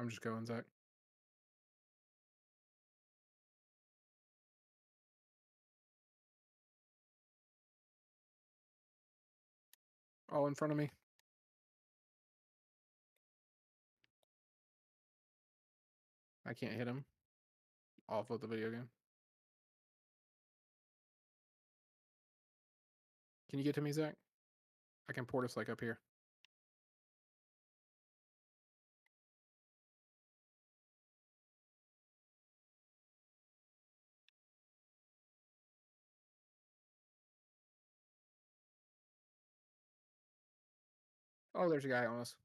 I'm just going, Zach. All in front of me. I can't hit him. Off of the video game. Can you get to me, Zach? I can port us like up here. Oh, there's a guy on us.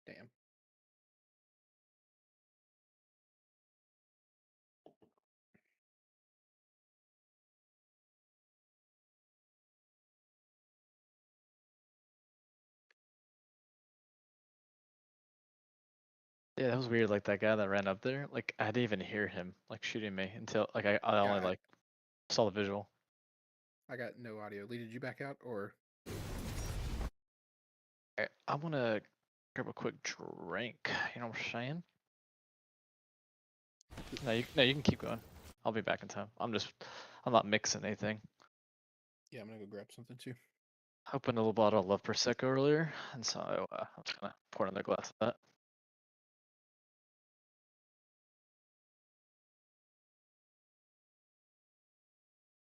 Damn. Yeah, that was weird. Like that guy that ran up there, like I didn't even hear him like shooting me until like I only Yeah, like saw the visual. I got no audio. Lee, did you back out or? I wanna grab a quick drink. You know what I'm saying? No, you can keep going. I'll be back in time. I'm not mixing anything. Yeah, I'm gonna go grab something too. I opened a little bottle of Love Prosecco earlier, and so I was gonna pour another glass of that.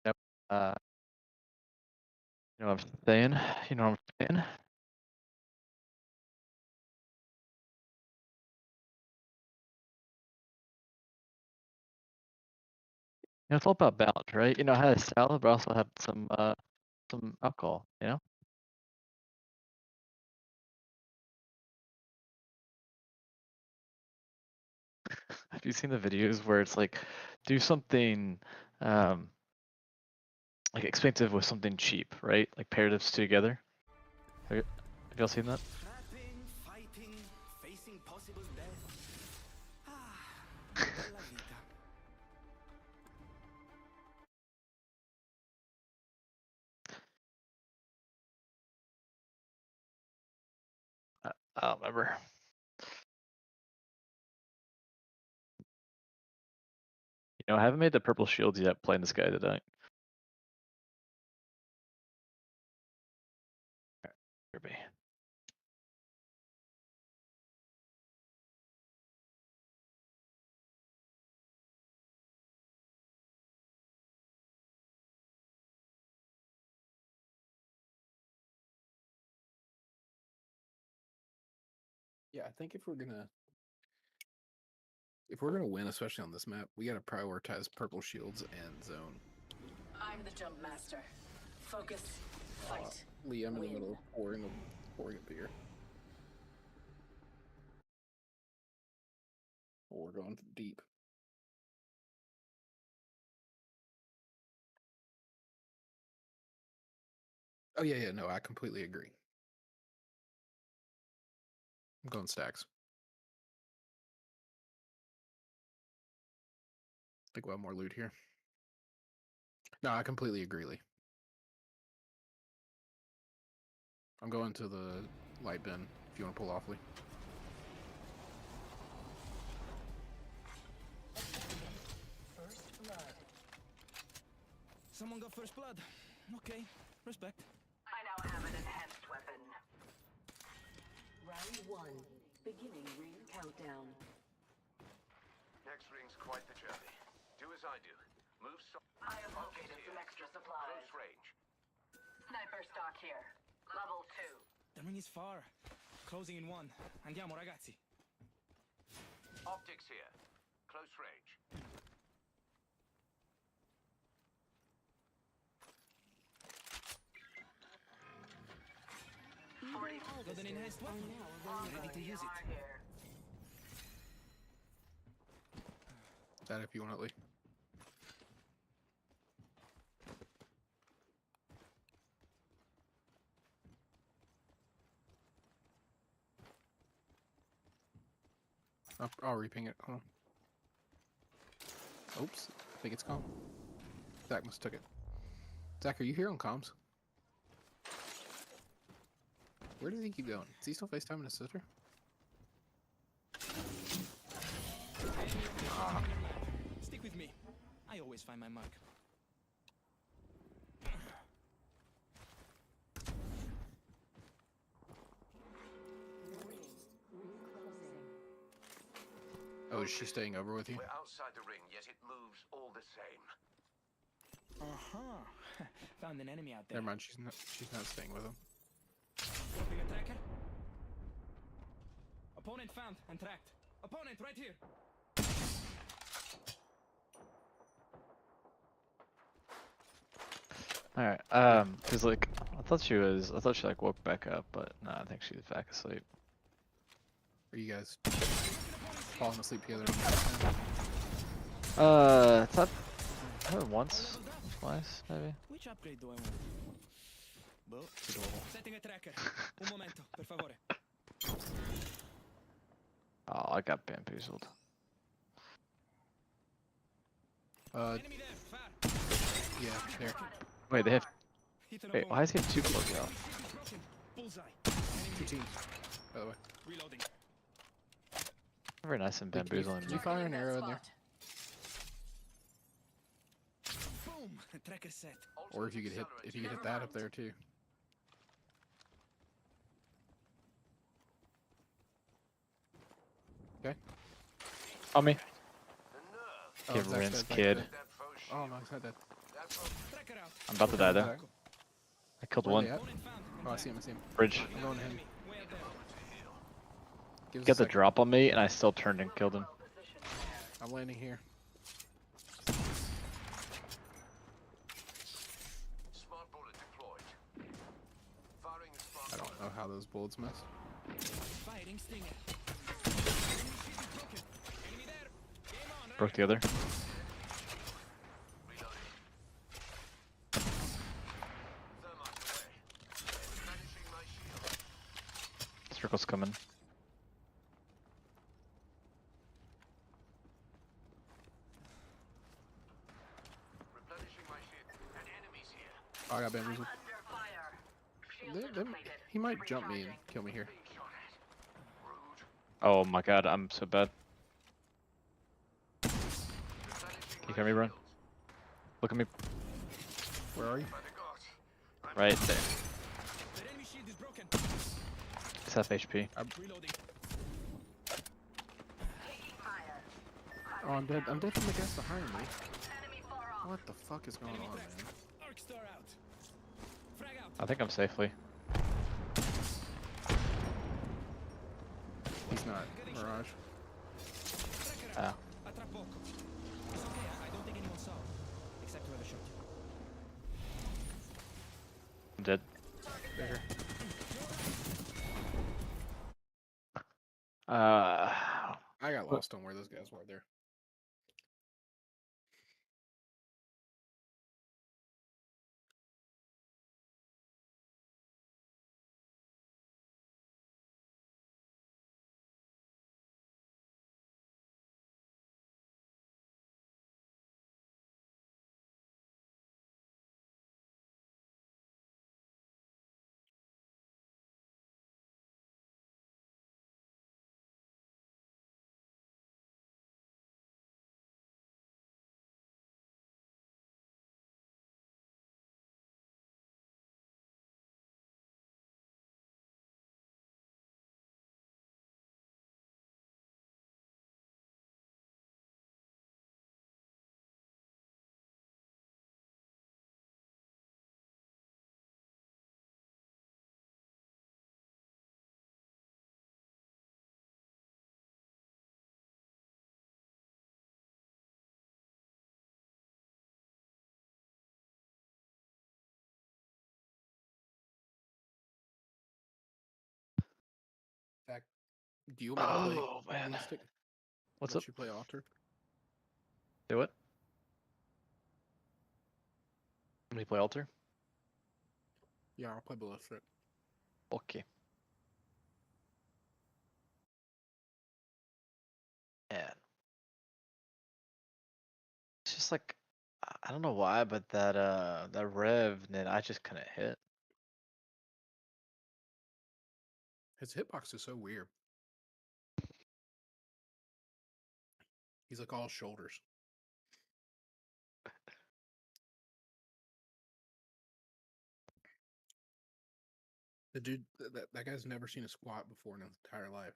Yep. You know what I'm saying? You know what I'm saying? You know, it's all about balance, right? You know, I had a salad, but I also had some alcohol. You know. Have you seen the videos where it's like, do something like expensive with something cheap, right? Like pair those two together. Have y'all seen that? Trapping, fighting, facing possible death. Bella vita. I don't remember. You know, I haven't made the purple shields yet playing this guy tonight. Here be. Yeah, I think if we're gonna win, especially on this map, we gotta prioritize purple shields and zone. I'm the jump master. Focus, fight. Lee, I'm in the Win. middle of pouring a beer. Oh, we're going deep. Oh yeah, no, I completely agree. I'm going stacks. I think we'll have more loot here. No, I completely agree, Lee. I'm going to the light bin if you want to pull off, Lee. First blood. Someone got first blood. Okay, respect. I now have an enhanced weapon. Round 1. Beginning ring countdown. Next ring's quite the journey. Do as I do. Move I have located some extra supplies. close range. Sniper stock here. Level 2. The ring is far. Closing in 1. Andiamo, ragazzi. Optics here. Close range. Got an enhanced weapon. Ready to use it. Here. That if you want it, Lee. I'll reping it. Hold on. Oops. I think it's calm. Zach must took it. Zach, are you here on comms? Where does he keep going? Is he still FaceTiming his sister? Stick with me. I always find my mark. Oh, is she staying over with you? We're outside the ring, yet it moves all the same. Uh-huh. Found an enemy out there. Never mind, she's not staying with him. Copying a tracker. Opponent found and tracked. Opponent right here. Alright, cause like, I thought she like woke back up, but no, I think she's back asleep. Are you guys falling asleep together? It's not, once, twice, maybe? Which upgrade do I want? Well, setting a tracker. Un momento, per favore. Oh, I got bamboozled. Enemy there, far. Yeah, there. Wait, they have, Hit an wait, why is he have two close out? broken. Bullseye. Two teams, by the way. Reloading. Very nice and bamboozling. Can you fire an arrow in there? Boom. Tracker set. Or if you could hit that up there too. Okay. On me. Oh, Get Zach's rinsed, dead, kid. Zach's dead. Oh no, he's not dead. Tracker out. I'm about to die though. Zach, I killed where one. they at? Opponent found. Oh, I see him. I see him. Bridge. I'm going to him. Way out there. Give us Get a the second. drop on me, and I still turned and killed him. I'm landing here. Smart bullet deployed. Firing the smart I don't know how those bullets missed. Firing stinger. Enemy shield is broken. Enemy there. Game on. Broke the other. reloading. Thermite away. Replenishing my shield. Circle's coming. Replenishing my shield. And enemies here. Oh, I got bamboozled. Under fire. Shields They- are they- depleted. he might jump me and kill me here. Being shot at. Rude. Oh my god, I'm so bad. Replenishing You my hear me, Ron? shields. Look at me. Where are you? By the gods. I'm Right there. The enemy shield is broken. It's half HP. Reloading. Taking fire. Oh, I'm dead. I'm dead from the guys behind me. Enemy far off. What the fuck is going Enemy on, tracked. man? Arc star out. Frag out. I think I'm safely. He's not. Mirage. Tracker out. A tra poco. It's okay. I don't think anyone saw. Except whoever shot you. I'm dead. There. I got lost on where those guys were there. Zach, do you want me to play Oh man. Mystic? What's Let up? you play Altar? Do it. Let me play altar. Yeah, I'll play Ballistic. Okay. Yeah. just like I don't know why, but that Revenant I just couldn't hit. His hitbox is so weird. He's like all shoulders. The dude, that guy's never seen a squat before in his entire life.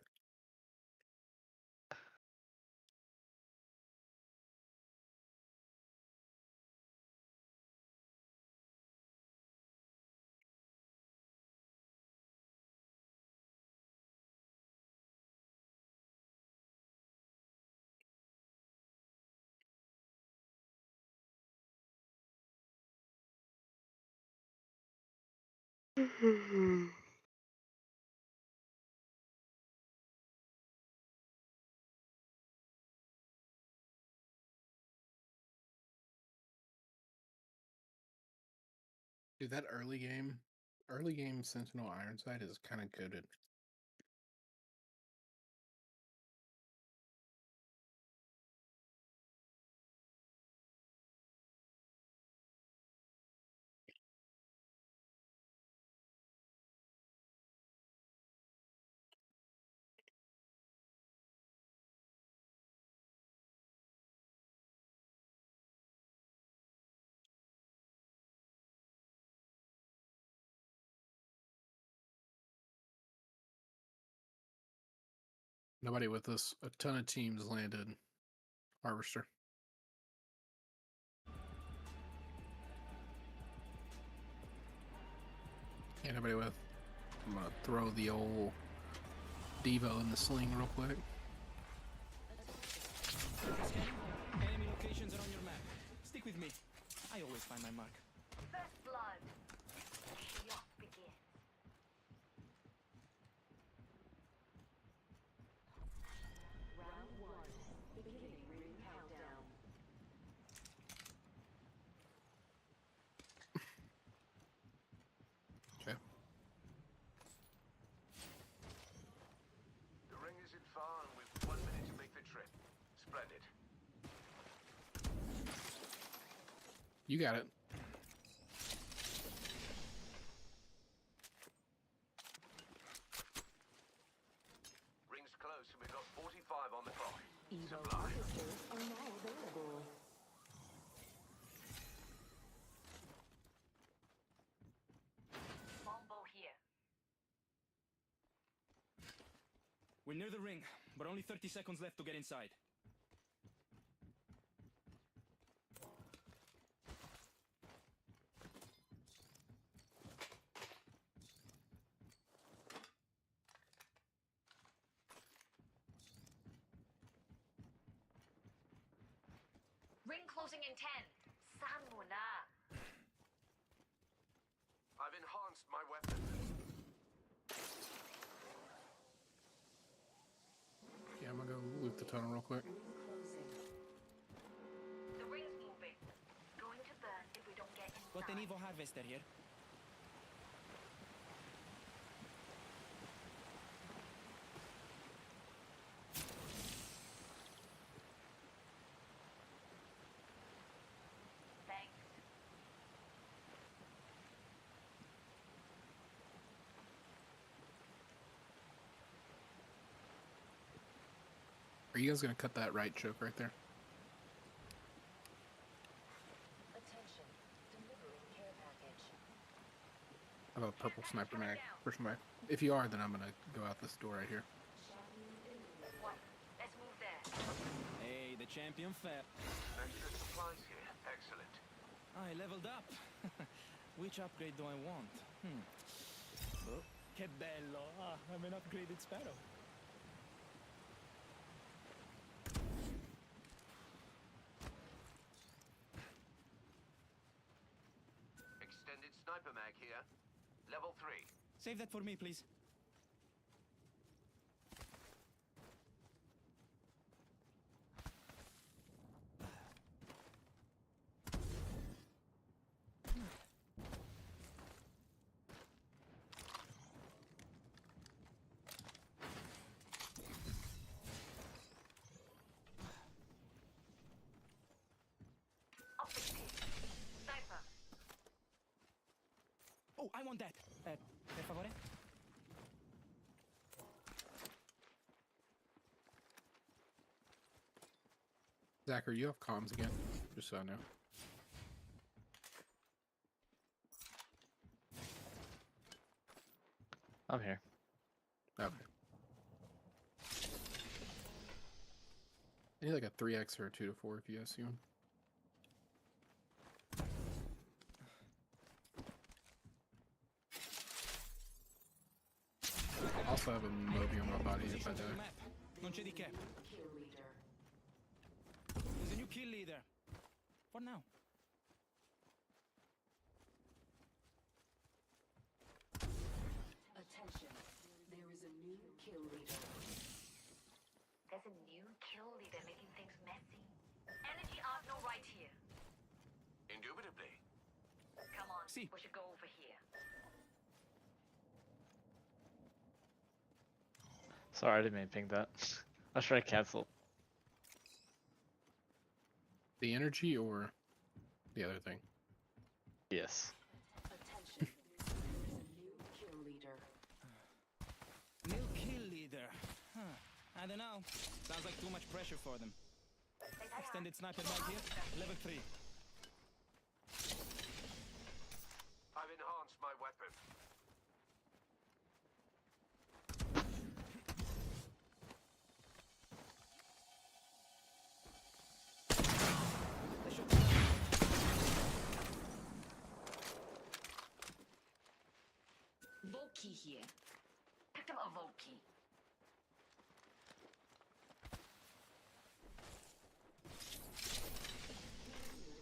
Dude, that early game Sentinel Ironside is kind of goated. Nobody with us. A ton of teams landed Harvester. Yeah, nobody with. I'm gonna throw the old Devo in the sling real quick. Enemy locations are on your map. Stick with me. I always find my mark. First blood. Chaos begins. Round 1. Beginning ring countdown. Okay. The ring isn't far, and with 1 minute to make the trip. Splendid. You got it. Ring's close, and we've got 45 on the clock. Evo Sublime. officers are now available. Longbow here. We're near the ring, but only 30 seconds left to get inside. Ring closing in 10. Samuna. I've enhanced my weapon. Yeah, I'm gonna go loot the tunnel real quick. Closing. The ring's moving. Going to burn if we don't get inside. Got an Evo Harvester here. Thanks. Are you guys gonna cut that right choke right there? Attention. Delivering care package. I have a purple sniper mag for somebody. If you are, then I'm gonna go out this door right here. What? Let's move there. Hey, the champion fell. Extra supplies here. Excellent. I leveled up. Which upgrade do I want? Oh, che bello. Ah, I'm an upgraded sparrow. Extended sniper mag here. Level 3. Save that for me, please. I want that. Per favore? Zachary, you have comms again, just so I know. I'm here. Okay. I need like a 3x or a 2 to 4 if you guys see one. I also have a Moby on my body if I Position to the die. map. Non c'è di che. Kill leader. There's a new kill leader. For now. Attention. There is a new kill leader. There's a new kill leader making things messy. Energy Arsenal right here. Indubitably. Come on, See. we should go over here. Sorry, I didn't mean to ping that. I was trying to cancel. The energy or the other thing? Yes. Attention. There is a new kill leader. New kill leader. Huh. I don't know. Sounds like too much pressure for them. Extended sniper mag here. Level 3. I've enhanced my weapon. They should Volkey here. Picked up a Volkey.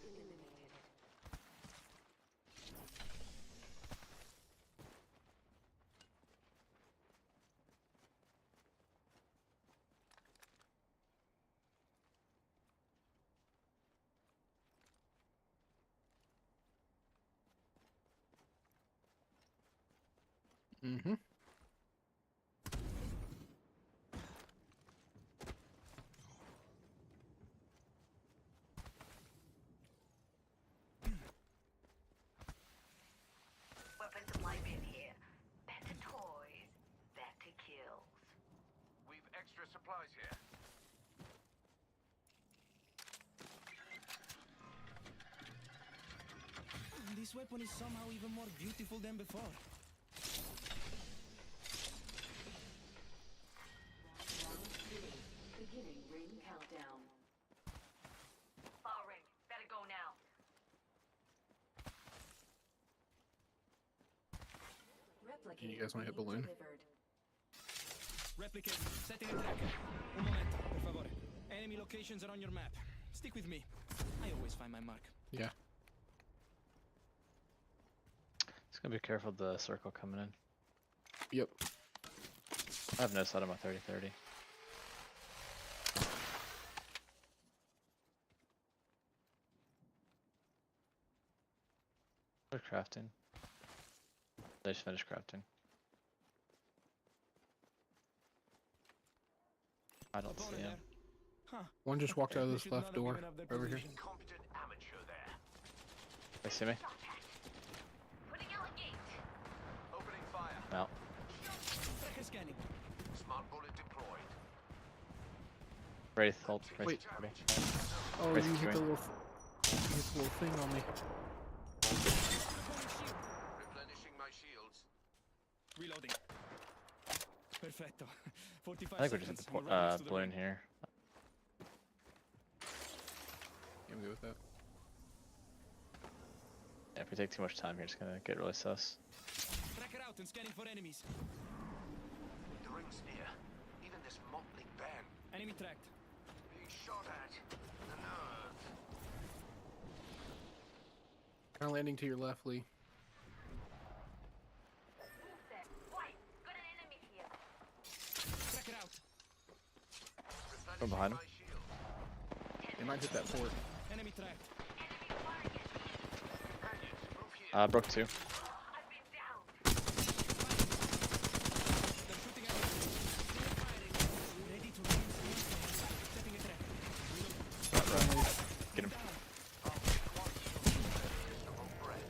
Eliminated. Mm-hmm. Weapon supply bin here. Better toys, better kills. We've extra supplies here. This weapon is somehow even more beautiful than before. Round 3. Beginning ring countdown. Far ring. Better go now. Replicate. You guys wanna hit balloon? Delivered. Replicate. Setting a tracker. Un momento, per favore. Enemy locations are on your map. Stick with me. I always find my mark. Yeah. Just gonna be careful of the circle coming in. Yep. I have no sight on my 30-30. They're crafting. They just finished crafting. I don't see Opponent him. there. Huh. One just walked out of They this should left not have door given up their over here. position. Incompetent amateur there. They see me? Putting out a gate. Opening fire. No. Tracker scanning. Smart bullet deployed. Wraith, hold. Wraith, Wait. ready. Oh, Race you hit queuing. the little, you hit the little thing on me. Opponent shield. Replenishing my shields. Reloading. Perfetto. 45 I think we're just seconds. at We're the right next to the balloon ring. here. Yeah, I'm good with that. Yeah, if we take too much time here, it's gonna get really sus. Tracker out and scanning for enemies. The ring's near. Even this motley band Enemy tracked. being shot at. The nerve. Kind of landing to your left, Lee. Move there. White. Got an enemy here. Tracker out. From behind him. My shield. They might hit that port. Enemy tracked. Enemy firing at me. Companions, move here. Broke 2. I've been down. They're shooting at me. Firing. Ready to release. Setting a tracker. Get him. Reasonable breath.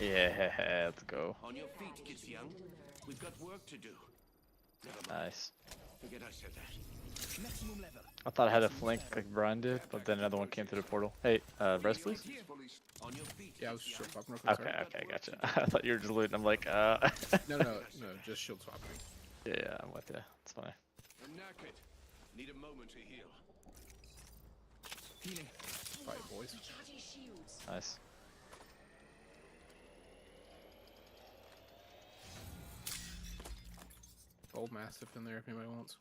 Yeah, let's go. On your feet, kids young. We've got work to do. Never mind. Nice. Forget I said that. Maximum level. I thought I had a flank like Brian did, but then another one came through the portal. Hey, res please? On your feet. Yeah, I was shield swapping real quick. Okay, sorry. okay, gotcha. I thought you were just looting. I'm like, No, just shield swapping. Yeah, I'm with you. It's fine. I'm knackered. Need a moment to heal. Healing. Fight, boys. Nice. Old Mastiff in there if anybody wants.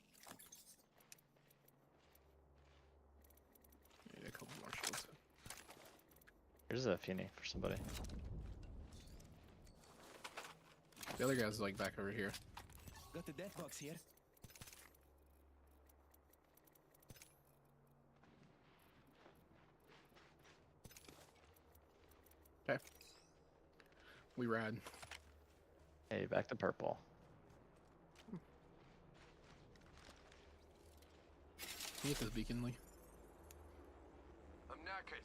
Yeah, a couple more shields. Here's a Feeny for somebody. The other guy's like back over here. Got the death box here. Okay. We ride. Hey, back to purple. Can you get this beacon, Lee? I'm knackered.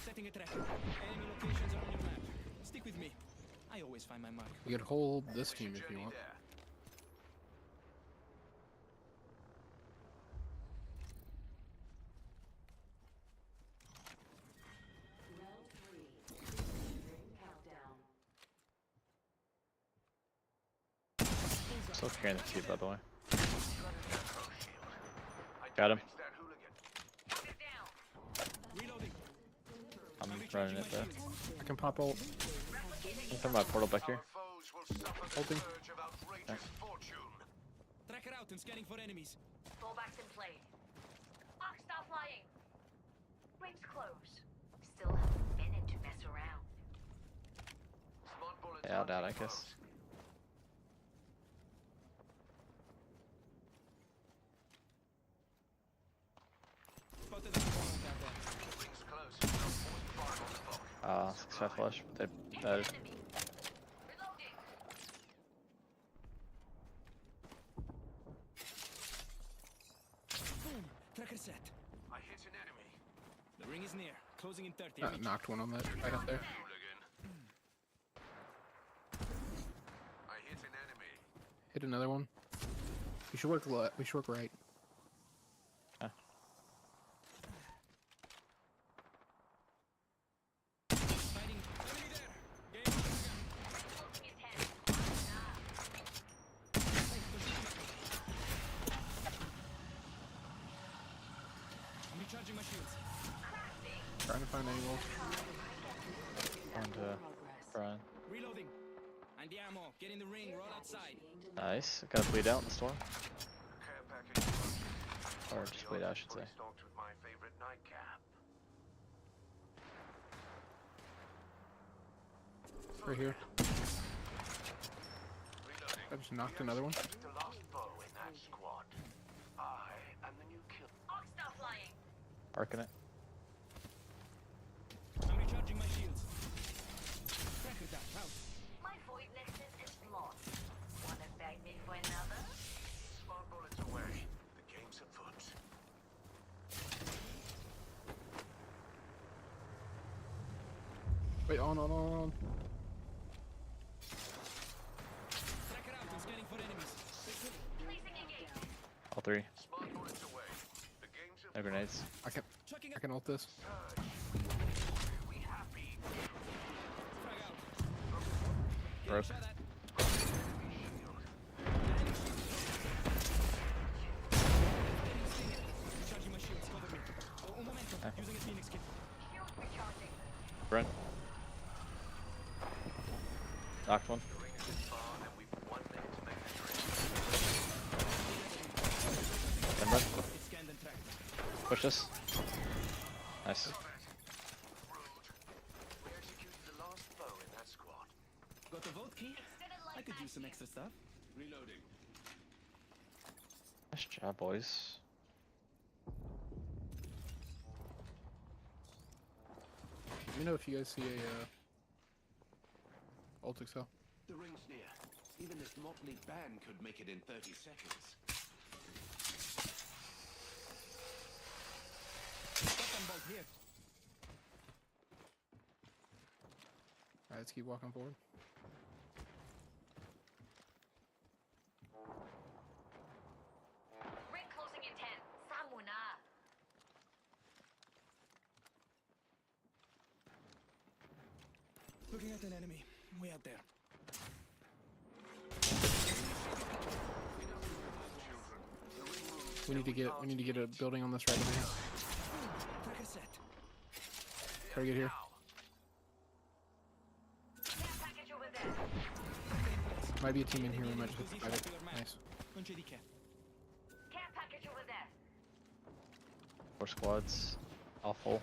Setting a trap. Enemy locations are on your map. Stick with me. I always find my mark. You could hold this What's team your if you journey want. there? Round 3. Ring countdown. Still carrying the T, by the way. I Got him. damaged that hooligan. Get down. Reloading. I'm running it there. I can pop ult. I'm throwing my portal back here. Our foes will suffer the Holding. surge of outrageous fortune. Tracker out and scanning for enemies. Fallbacks in play. Arc stop flying. Rings close. Still have a minute to mess around. Smart bullets Yeah, I'll doubt, hunting I guess. foes. Spotted the component out there. Rings close. No forced fire on the fog. 6-5 flush, but they Hit died. the enemy. Reloading. Boom. Tracker set. I hit an enemy. The ring is near. Closing in 30. Knocked one on that right up there. Hooligan. I hit an enemy. Hit another one. We should work left. We should work right. Fighting. Enemy there. Game. Closing in 10. I'm recharging my shields. Trying to find any wolves. And, Brian. Reloading. And the ammo. Get in the ring. Roll outside. Nice. Got to bleed out in the storm. Care package. Or just bleed out, I should say. Stocked with my favorite nightcap. Right here. Reloading. I just knocked another one. The last bow in that squad. I am the new kill. Arc stop flying. Arcing it. I'm recharging my shields. Tracker down. Out. My void nexus is lost. Wanna beg me for another? Smart bullets away. The game's afoot. Wait, on. Tracker out and scanning for enemies. Placing a gate. All 3. Smart bullets away. The game's No afoot. grenades. Chucking I up. can ult this. Surge. We happy. Frag out. Broke. Shot at. Recharging my shields. Cover me. Oh, un momento. Using a Phoenix kit. Shield recharging. Brent. Knocked one. The ring is this far, and we've 1 minute to make the trip. Then run. It's scanned and tracked. Push this. Nice. Rude. We executed the last bow in that squad. Got the vote key? Extended I life could use match some here. extra stuff. Reloading. Nice job, boys. Let me know if you guys see a ult excel. The ring's near. Even this motley band could make it in 30 seconds. Shotgun bolt here. Alright, let's keep walking forward. Ring closing in 10. Samuna. Looking at an enemy. Way out there. We need to get a building on this right over here. Tracker set. Try to get here. Care package over there. Might be a team in here. We might just have to Position fight to it. your map. Nice. Non c'è di che. Care package over there. 4 squads. All full.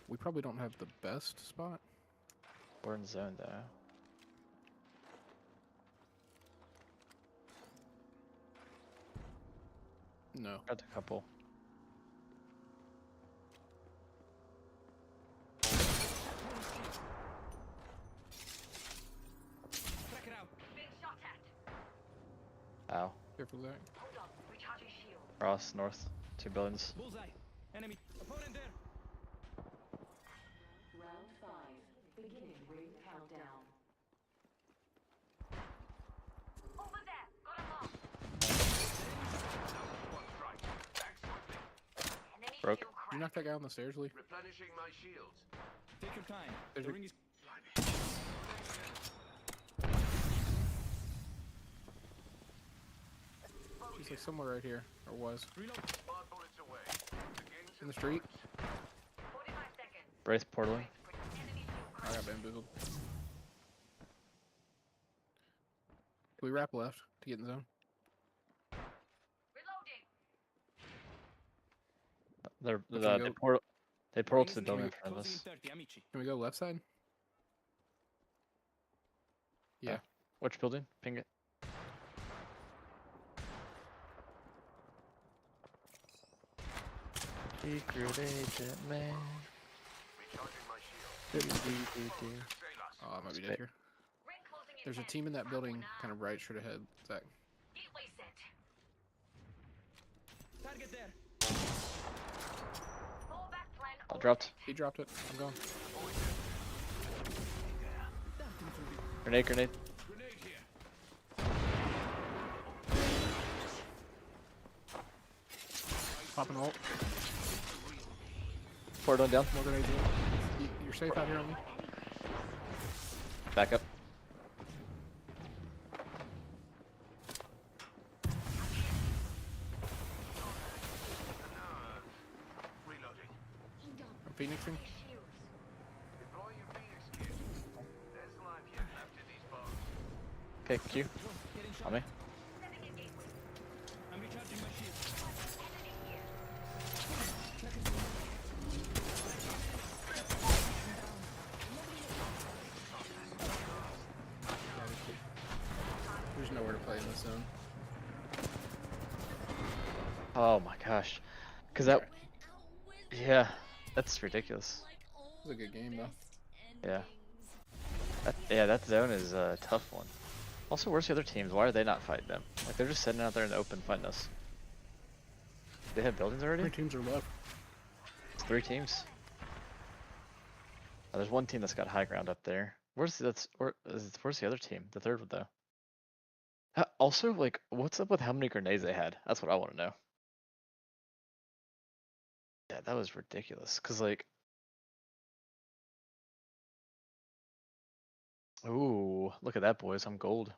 We probably don't have the best spot. We're in zone though. No. Got a couple. Tracker out. Being shot at. Ow. Careful there. Hold on. Recharging shield. Cross north. 2 buildings. Bullseye. Enemy. Opponent there. Round 5. Beginning ring countdown. Over there. Got a bomb. One's right. Back swiftly. Enemy Broke. shield You cracked. knock that guy on the stairs, Lee? Replenishing my shields. Take your time. There's The a- ring is. He's like somewhere right here, or was. Reload. 5 bullets away. The game's In the street. 45 seconds. Brace portaling. Enemy shield I cracked. got bamboozled. We wrap left to get in the zone. Reloading. They go- portal to the Ring is building in near. front of Closing us. in 30, amici. Can we go left side? Yeah. Which building? Ping it. Secret agent man. Recharging my shield. Say less. Oh, I might be Spit. dead here. Ring closing in There's a 10. team in that building, Samuna. kind of right, straight ahead. Zach. Gateway set. Target there. Fallback plan. I over. dropped. He dropped it. I'm going. Grenade, grenade. Grenade here. Popping ult. Portal down. More grenades in. You're safe out here on me. Back up. Reloading. I'm phoenixing. Shields. Deploy your Phoenix kit. There's life yet left in these bones. Okay, Q. Getting shot. On me. Setting a gateway. I'm recharging my shield. Enemy here. There's nowhere to play in this zone. Oh my gosh. Cause that. Yeah, that's ridiculous. It was a good game though. Yeah. That zone is a tough one. Also, where's the other teams? Why are they not fighting them? Like they're just sitting out there in the open fighting us. They have buildings already? 3 teams are left. It's 3 teams. Oh, there's one team that's got high ground up there. Where's the other team? The third one though. Also, like, what's up with how many grenades they had? That's what I want to know. Yeah, that was ridiculous. Cause like, ooh, look at that, boys. I'm gold.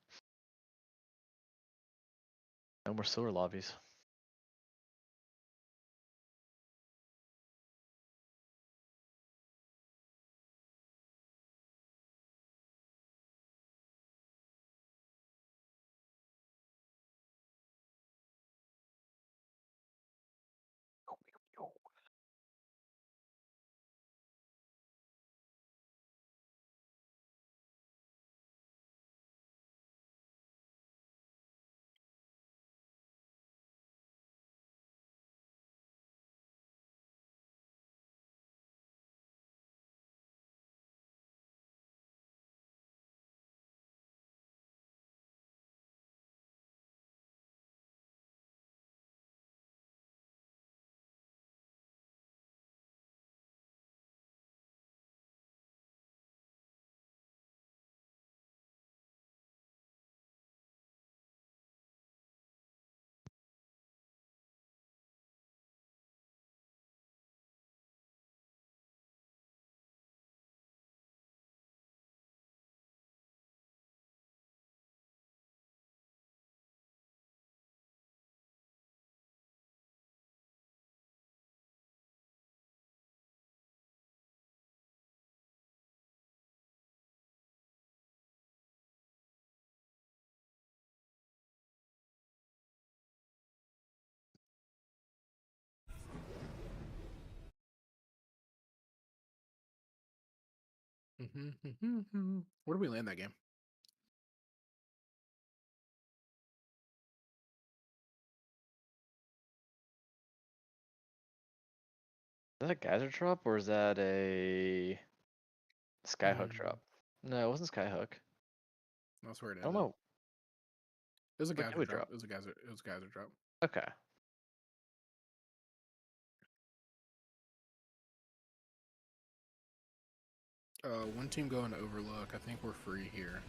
No more silver lobbies. Where do we land that game? Is that a geyser drop or is that a skyhook Mm. drop? No, it wasn't skyhook. That's where it I don't ended. know. It was a Where did geyser we drop. drop? It was a geyser. It was a geyser drop. Okay. One team going to Overlook. I think we're free here.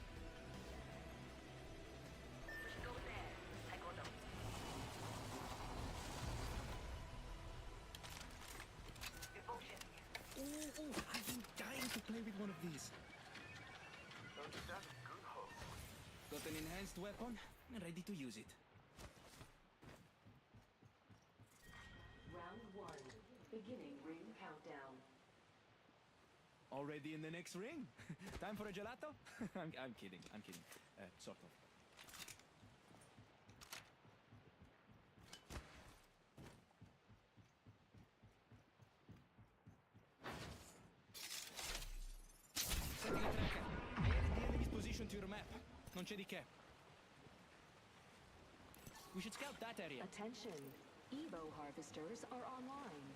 Go there. I go down. Devotion. Ooh, I've been dying to play with one of these. Don't you have good hope? Got an enhanced weapon, ready to use it. Round 1. Beginning ring countdown. Already in the next ring? Time for a gelato? I'm kidding. I'm kidding. Sort of. Setting a tracker. Added the enemy's position to your map. Non c'è di che. We should scout that area. Attention. Evo harvesters are online.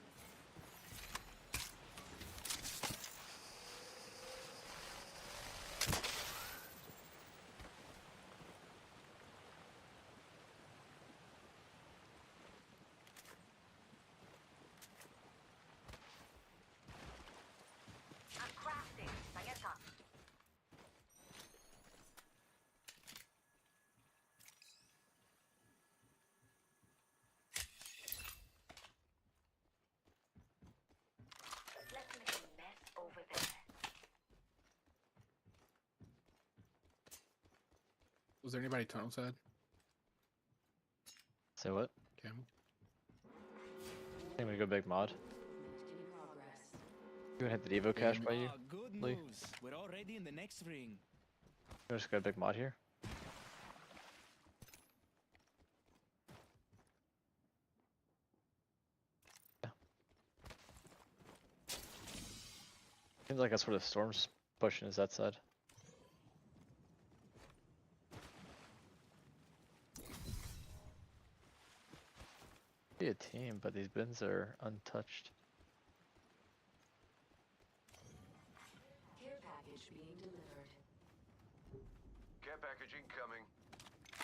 I'm crafting. Sayeta. Let's make a mess over there. Was there anybody tunnel side? Say what? Camel. I think we go big mod. In progress. You gonna hit the Devo cache by you? Ah, good Lee? news. We're already in the next ring. You just got a big mod here. Yeah. Seems like that's where the storm's pushing is that side. Be a team, but these bins are untouched. Care package being delivered. Care package incoming.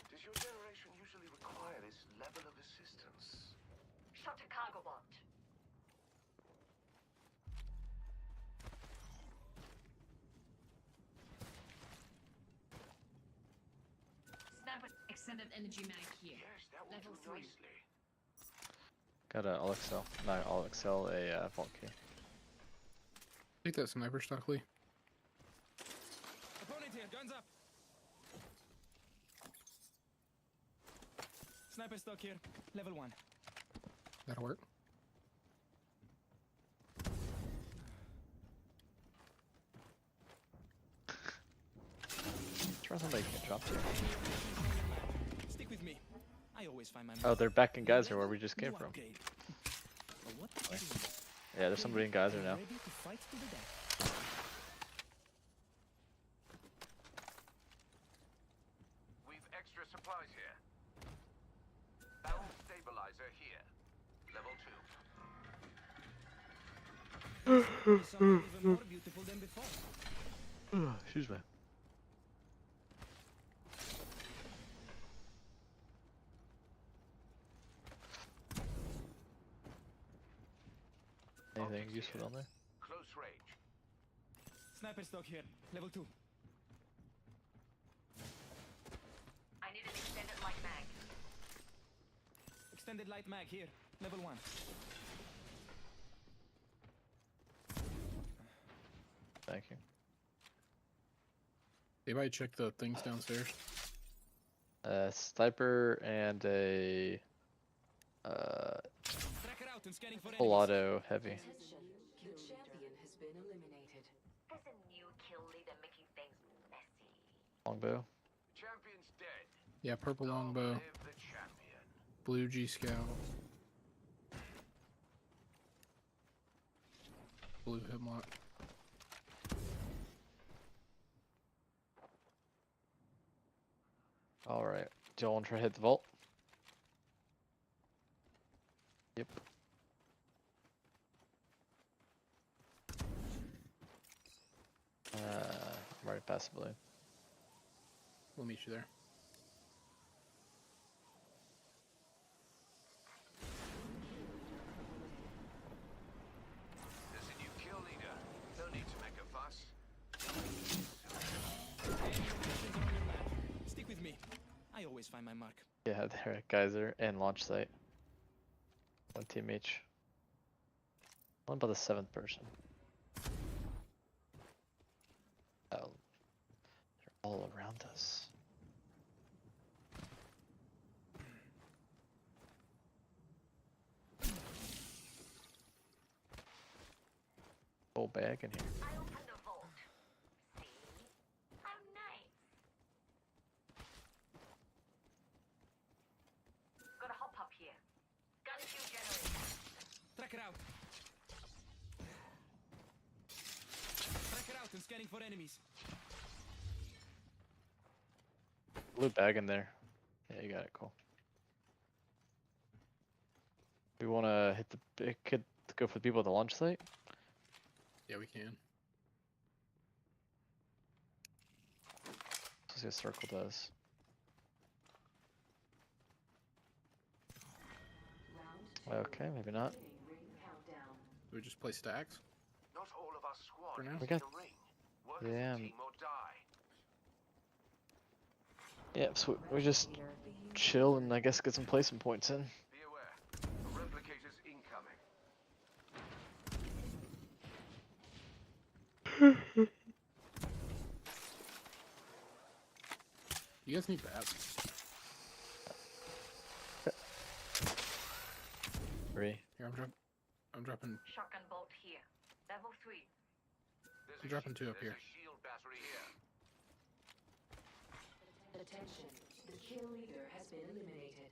Does your generation usually require this level of assistance? Shot a cargo bot. Sniper extended energy mag here. Yes, that will Level do 3. nicely. Got a all excel. Not all excel, a vault key. Take that sniper stock, Lee. Opponent here, guns up. Sniper stock here, level 1. That'll work. Try somebody can drop to. Stick with me. I always find my Oh, they're back in Geyser where we just came New from. upgrade. But what to Nice. do? Yeah, there's somebody in Geyser now. Ready to fight to the death. We've extra supplies here. Barrel stabilizer here. Level 2. Something even more beautiful than before. Excuse me. Anything useful down there? Close range. Sniper stock here, level 2. I need an extended light mag. Extended light mag here, level 1. Thank you. Anybody check the things downstairs? Sniper and a Tracker out and scanning for enemies. full auto heavy. Attention. The champion has been eliminated. There's a new kill leader making things messy. Longbow. Champion's dead. Yeah, purple Long longbow, live the champion. blue G scout, blue hemlock. Alright. Do y'all want to try to hit the vault? Yep. I'm already past blue. We'll meet you there. There's a new kill leader. No need to make a fuss. Stick with me. I always find my mark. Yeah, they're at Geyser and launch site. One team each. What about the 7th person? Oh. They're all around us. Full bag in here. I opened the vault. See? How nice. Got a hop up here. Gun fuel generator. Tracker out. Tracker out and scanning for enemies. Blue bag in there. Yeah, you got it. Cool. We want to hit the big kid to go for the people at the launch site. Yeah, we can. Let's see what circle does. Okay, maybe not. Do we just play stacks? Not all of our squad For now? is We in got- the ring. Work Yeah. as a team or die. Yeah, so we just chill and I guess get some placement points in. Be aware. Replicators incoming. You guys need bats. 3. Here, I'm dropping. Shotgun bolt here. Level 3. There's I'm dropping 2 up there's here. a shield battery here. Attention. The kill leader has been eliminated.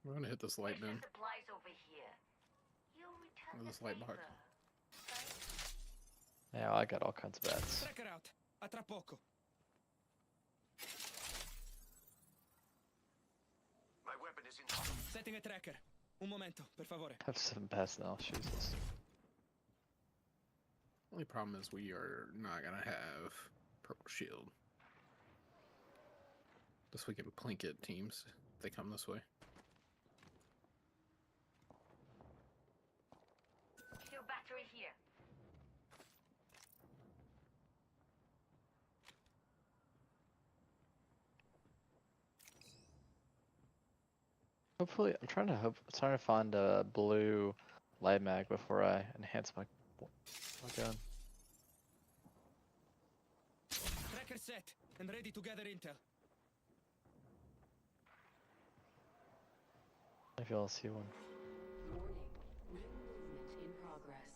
We're gonna hit this light bin. There's supplies over here. You'll return Or the this light box. favor. Yeah, I got all kinds of bats. Tracker out. A tra poco. My weapon is in. Setting a tracker. Un momento, per favore. I have 7 bats now. Jesus. Only problem is we are not gonna have purple shield. This we can plink it teams if they come this way. Shield battery here. Hopefully, I'm trying to find a blue light mag before I enhance my gun. Tracker set and ready to gather intel. If y'all see one. Warning. Ring movement in progress.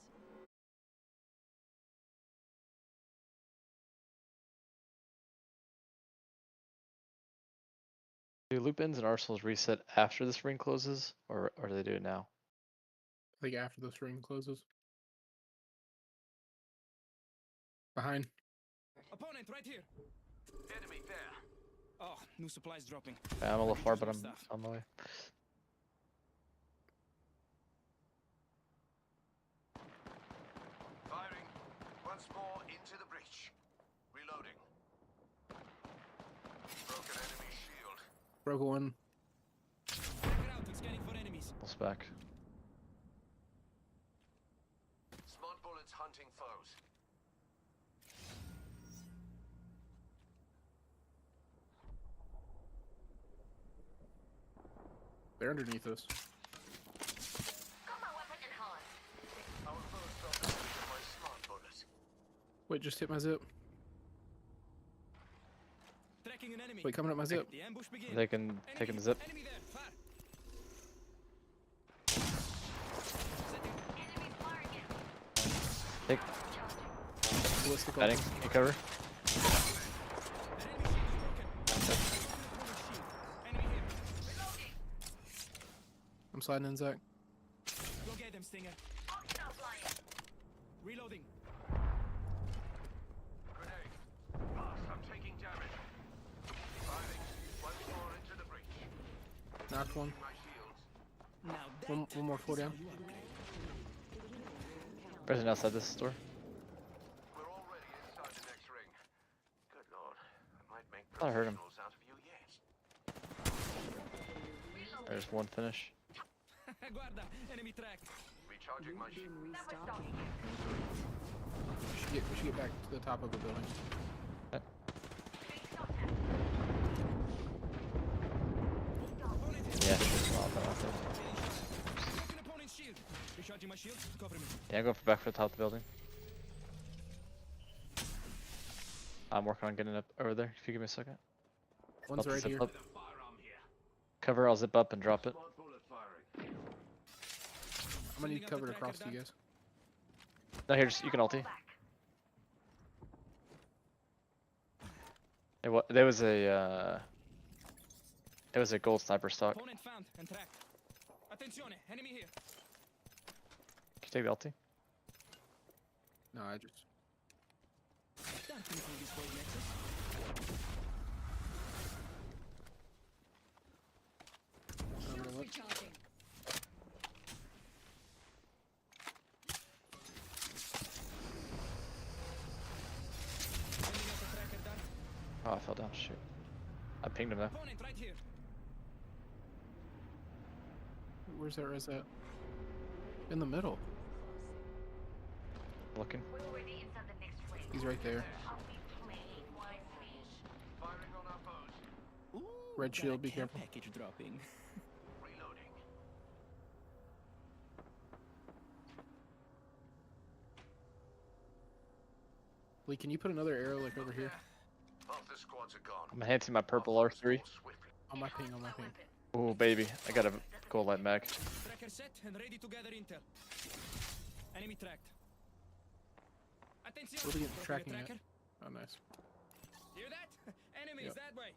Do loop ins and arsenals reset after this ring closes, or do they do it now? I think after this ring closes. Behind. Opponent right here. Enemy there. Oh, new supplies dropping. I'm a little Need to far, do but I'm stuff. on my way. Firing. Once more into the breach. Reloading. Broken enemy shield. Broke one. Tracker out and scanning for enemies. Pulse back. Smart bullets hunting foes. They're underneath us. Got my weapon in hand. Our foes felt the weight of my smart bullet. Wait, just hit my zip. Tracking an enemy. Wait, coming up my zip. The ambush begins. They can take the zip. Enemy there. Fire. Enemy firing it. Take Ballistic batting. ult. You cover. That enemy shield is broken. Shield. Enemy sliding in, Zach. Go get them, Stinger. Reloading. Grenade. Blast, I'm taking damage. Firing. Once more into the breach. Knocked one. My shields. Now that One more full down. is how you upgrade. Person outside this store. We're already inside the next ring. Good lord. I might make I heard him. professionals out of you yet. There's one finish. Guarda, enemy track. Recharging my shield. Begin restocking. We should get back to the top of the building. Yeah, there's a lot of them out there. Broken opponent's shield. Recharging my shield. Cover me. Yeah, go back for the top of the building. I'm working on getting up over there. If you give me a second. One's About to right zip here. up. Cover, I'll zip up and drop it. Smart bullet firing. I'm gonna need cover to cross to you guys. No, here, just, you can ulti. There was a gold sniper stock. Can Opponent found and tracked. Attenzione, enemy here. you take the ulti? No, I just. Don't think through this void nexus. I'm gonna look. Recharging. Sending out the tracker dart. Oh, I fell down. Shoot. I pinged him though. Opponent right here. Where's that res at? In the middle. Looking. We're already inside the next ring. He's right there. I'll be playing wisely. Firing on our foes. Ooh, Red got a shield, be care careful. package dropping. Reloading. Lee, can you put another arrow like over here? Half the squads are gone. I'm enhancing my purple R3. Swiftly. On my ping, on my ping. Ooh, baby. I got a gold light mag. Tracker set and ready to gather intel. Enemy tracked. Attention. We'll be Broken a tracking it. tracker. Oh, nice. Hear that? Enemies Yep. that way.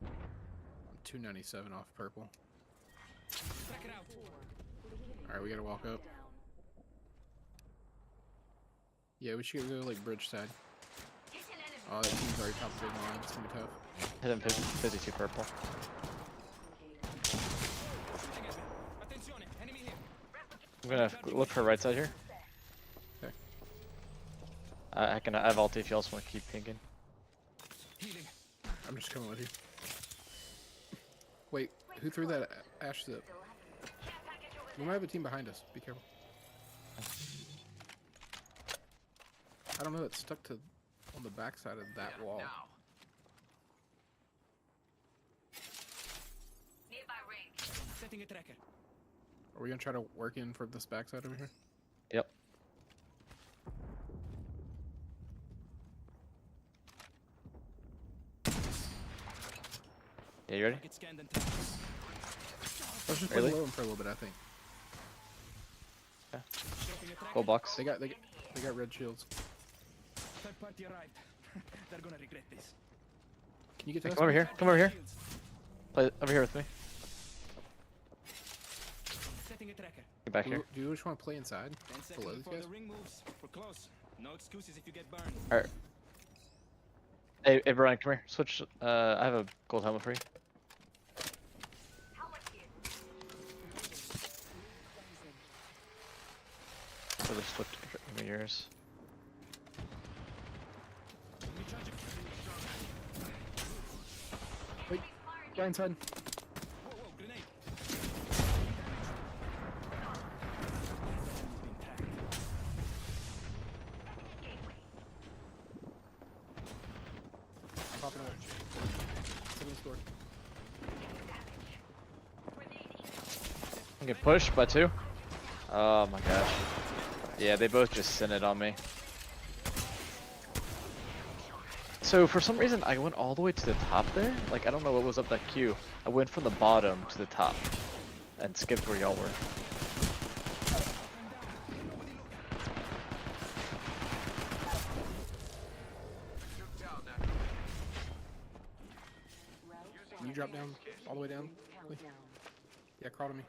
I'm 297 off purple. Tracker out. Alright, we gotta walk up. Yeah, we should go like bridge side. Hit an enemy. Oh, that team's already top of the line. It's gonna be tough. Hit him 52 purple. Shooting at me. Attenzione, enemy here. I'm gonna look for right side here. Okay. I have ulti if you also want to keep pinging. Healing. I'm just coming with you. Wait, who threw that ash zip? Care package over We might have a team behind us. Be careful. I don't know. It's stuck to on the backside of that wall. Now. nearby ring. Setting a tracker. Are we gonna try to work in from this backside over here? Yep. Yeah, you ready? Target scanned and tracked. Let's just Really? play low for a little bit. I think Dropping a tracker. Gold box. they got red shields. Third party arrived. They're gonna regret this. Can you get Hey, to us? come over here. Come over here. Shields. Play over here with me. Setting a tracker. Get back Do here. you just want to play inside 10 below seconds these before guys? the ring moves. We're close. No excuses if you get burned. Alright. Hey, Brian, come here. Switch. I have a gold helmet for you. How much here? So just switch. Give me yours. Recharging. Wait, guy inside. Whoa, whoa, grenade. Been tracked. I'm popping out. Sit in the store. I get pushed by 2. Oh my gosh. Yeah, they both just sent it on me. So for some reason I went all the way to the top there. Like I don't know what was up that queue. I went from the bottom to the top and skipped where y'all were. drop down all the way down? Lee? Countdown. Yeah, crawl to me.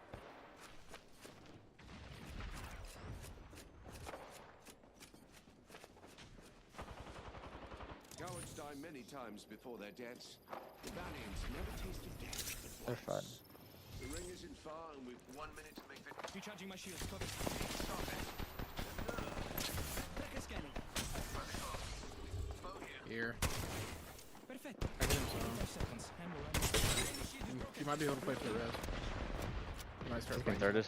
Cowards die many times before their deaths. The valiants never tasted death. They're fine. The ring isn't far, and we've 1 minute to make the. Recharging my shields. Cover. Stop it. Tracker scanning. Bow here. Here. Perfect. I get him some. 5 seconds. And we're running. You might be able to play for the rest. You might start He's been playing. thirded.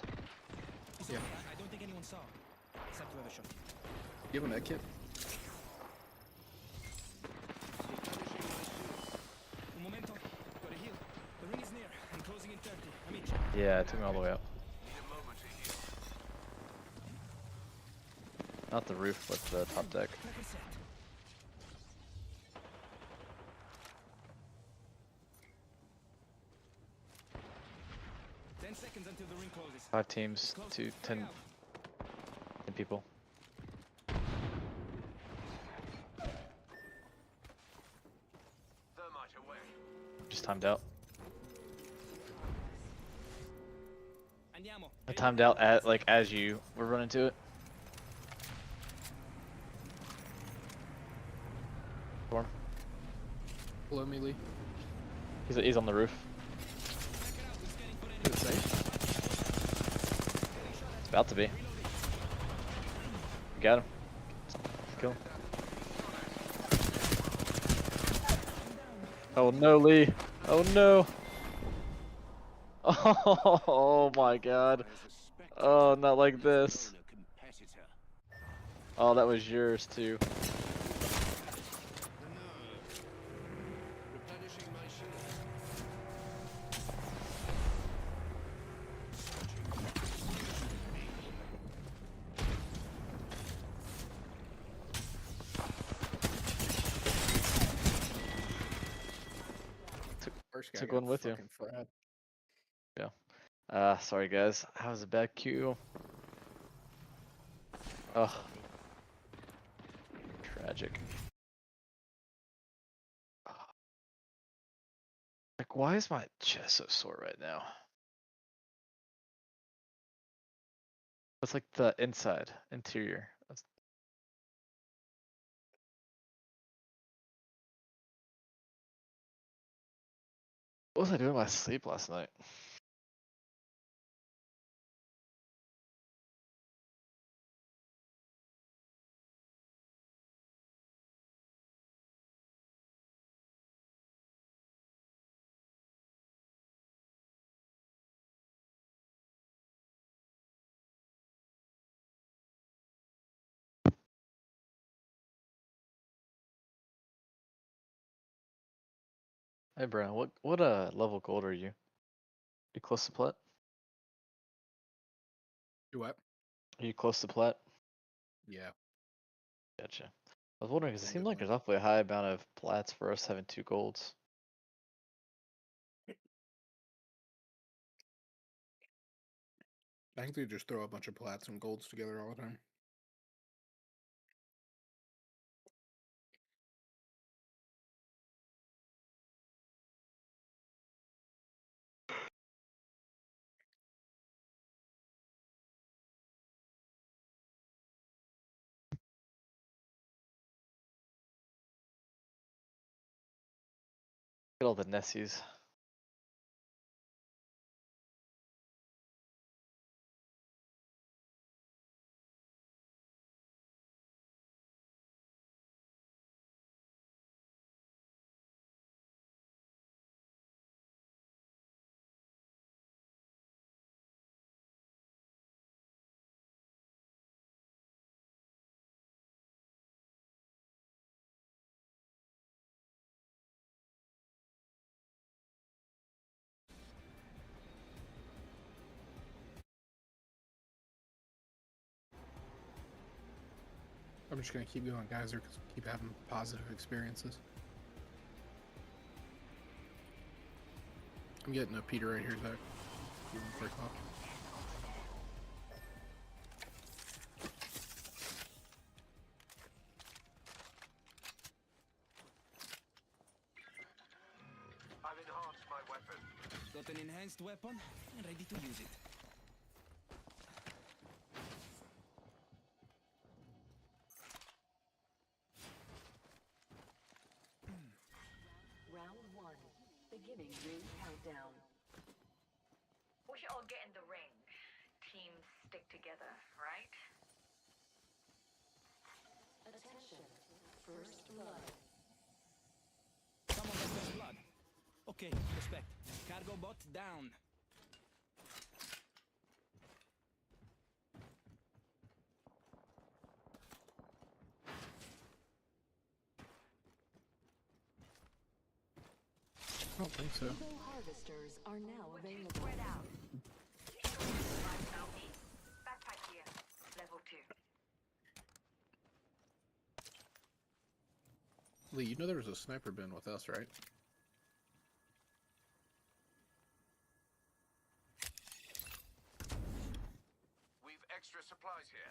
Yeah. I don't think anyone saw. Except whoever shot. Give him that kit. Un momento. Gotta heal. The ring is near. I'm closing in 30. I'm in. Yeah, it took me all the way up. Need a moment to heal. Not the roof, but the top deck. Tracker set. Seconds until the ring closes. 5 teams, 10 people. Thermite away. Just timed out. Andiamo. I timed out at like as you were running to it. Storm. Below me, Lee. He's on the roof. Is it safe? It's about to be. Got him. Kill him. Oh no, Lee. Oh no. Oh my god. Oh, not like this. Oh, that was yours too. Replenishing my shield. First guy Took got one with you. fucking fried. Sorry guys. That was a bad queue. Ugh. Tragic. Like, why is my chest so sore right now? It's like the inside, interior. What was I doing in my sleep last night? Hey Brian, what level gold are you? You close to plat? Do what? Are you close to plat? Yeah. Gotcha. I was wondering because it One seemed good like one. there's awfully high amount of plats for us having 2 golds. I think they just throw a bunch of plats and golds together all the time. Look at all the Nessies. I'm just gonna keep going, guys, or keep having positive experiences. I'm getting a Peter right here, Zach. Give him a quick off. I've enhanced my weapon. Got an enhanced weapon and ready to use it. Round 1. Beginning ring countdown. We should all get in the ring. Teams stick together, right? Attention. First blood. Someone got first blood. Okay, respect. Cargo bot down. I don't think so. Evo harvesters are now available. Spread out. Right southeast. Backpack here. Level 2. Lee, you know there was a sniper bin with us, right? We've extra supplies here.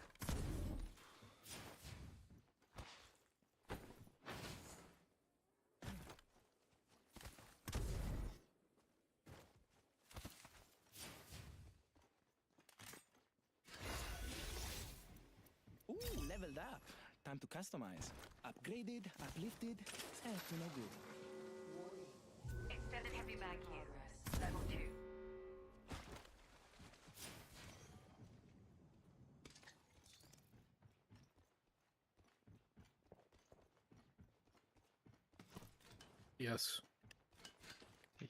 Ooh, leveled up. Time to customize. Upgraded, uplifted, to no good. Extended heavy mag here. Level 2. Yes.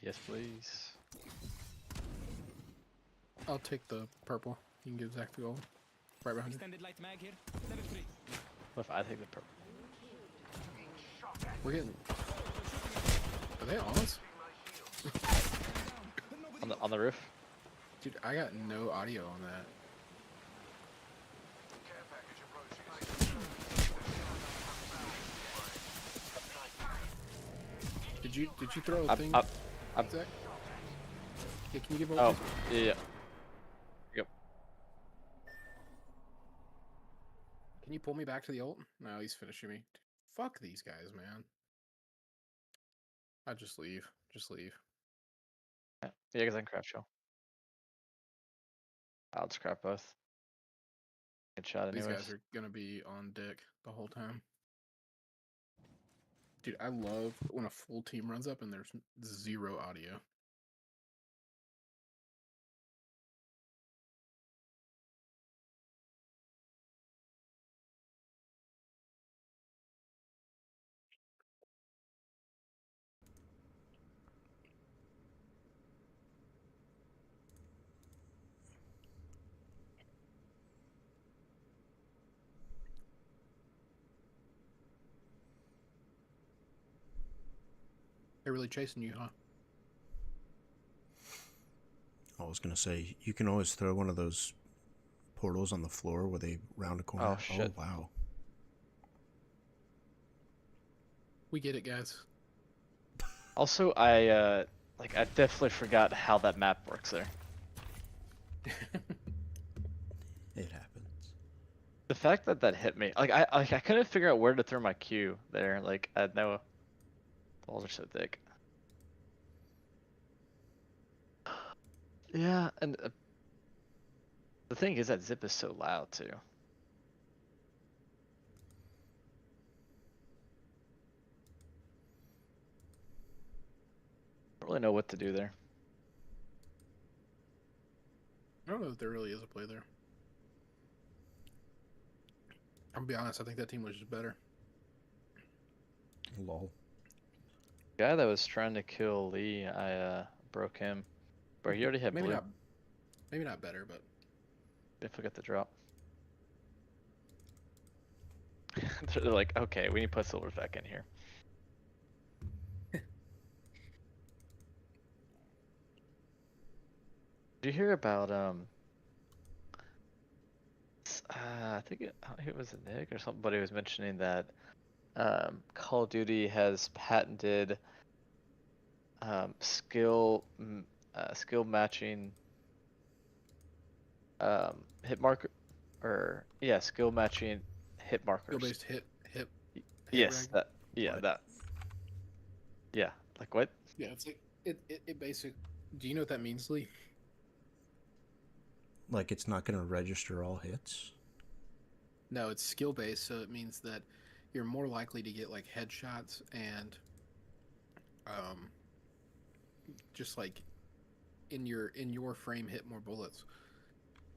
Yes, please. I'll take the purple. You can give Zach the gold. Right behind you. Extended light mag here. Level 3. What if I take the purple? We're getting. Are they on us? On the roof? Dude, I got no audio on that. Care package approaching. Did you throw a I'm, thing? I'm, I'm, Zach? Yeah, can you give oh, over? yeah. Yep. Can you pull me back to the ult? No, he's finishing me. Fuck these guys, man. I just leave. Just leave. Yeah, because I can craft shell. I'll just craft both. Good shot These anyways. guys are gonna be on dick the whole time. Dude, I love when a full team runs up and there's zero audio. They're really chasing you, huh? I was gonna say you can always throw one of those portals on the floor where they round a corner. Oh, shit. Oh wow. We get it, guys. Also, I definitely forgot how that map works there. It happens. The fact that that hit me, I couldn't figure out where to throw my Q there. Like, I had no. The walls are so thick. Yeah, and the thing is that zip is so loud too. I don't really know what to do there. I don't know if there really is a play there. I'm gonna be honest, I think that team was just better. Lol. The guy that was trying to kill Lee, I broke him. But he already had Maybe blue. not better, but Definitely got the drop. They're like, okay, we need to put silvers back in here. Did you hear about I think it was Nick or somebody was mentioning that Call of Duty has patented skill matching hit marker, or yeah, skill matching hit markers. skill-based hit Yes, reg. that, yeah, What? that. Yeah, like what? Yeah, It basic. Do you know what that means, Lee? Like it's not going to register all hits. No, it's skill based, so it means that you're more likely to get like headshots and um just like in your frame hit more bullets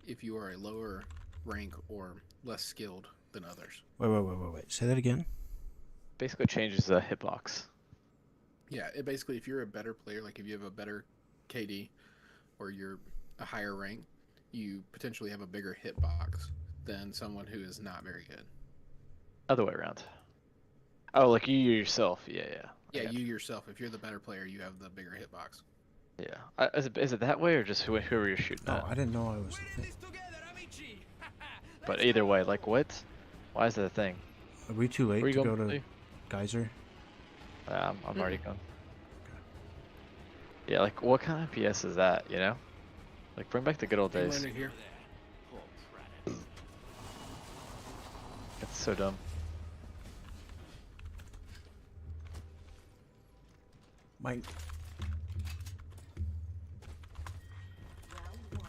if you are a lower rank or less skilled than others. Wait. Say that again. Basically changes the hitbox. Yeah, it basically, if you're a better player, like if you have a better KD or you're a higher rank, you potentially have a bigger hitbox than someone who is not very good. Other way around. Oh, like you yourself. Yeah, yeah. I Yeah, got you yourself, if you're the better player, you have the bigger hitbox. Yeah. Is it that way or just whoever you're shooting Oh, at? I didn't know I was the thing. But either way, like what? Why is that a thing? Are we too late Where you to going? go to Lee? Geyser? I'm already gone. Yeah, like what kind of PS is that? You know? Like bring back the good old I'm days. landing here. It's so dumb. Mike. Round 1.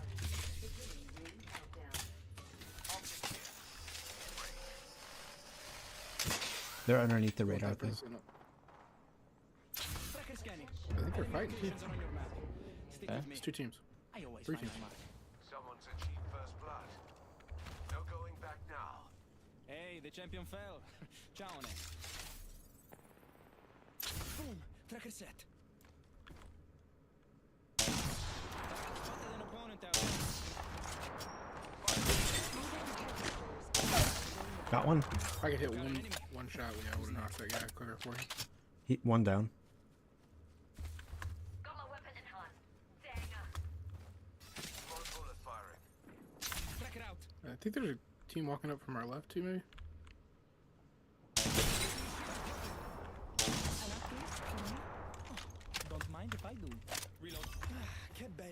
Beginning ring countdown. They're underneath the radar thing. Tracker scanning. I think they're fighting too. Locations are on your map. Stick Yeah. with me. It's 2 teams. I always 3 find teams. a mark. Someone's achieved first blood. No going back now. Hey, the champion fell. Ciao, ne. Boom! Tracker set. Spotted an opponent out there. Got one. If I could hit one shot, yeah, I would have knocked that guy quicker for you. One down. Got my weapon in hand. Dang. More bullet firing. Tracker out. I think there's a team walking up from our left too, maybe. An upgrade for me? Oh, don't mind if I do. Reload. Che bello.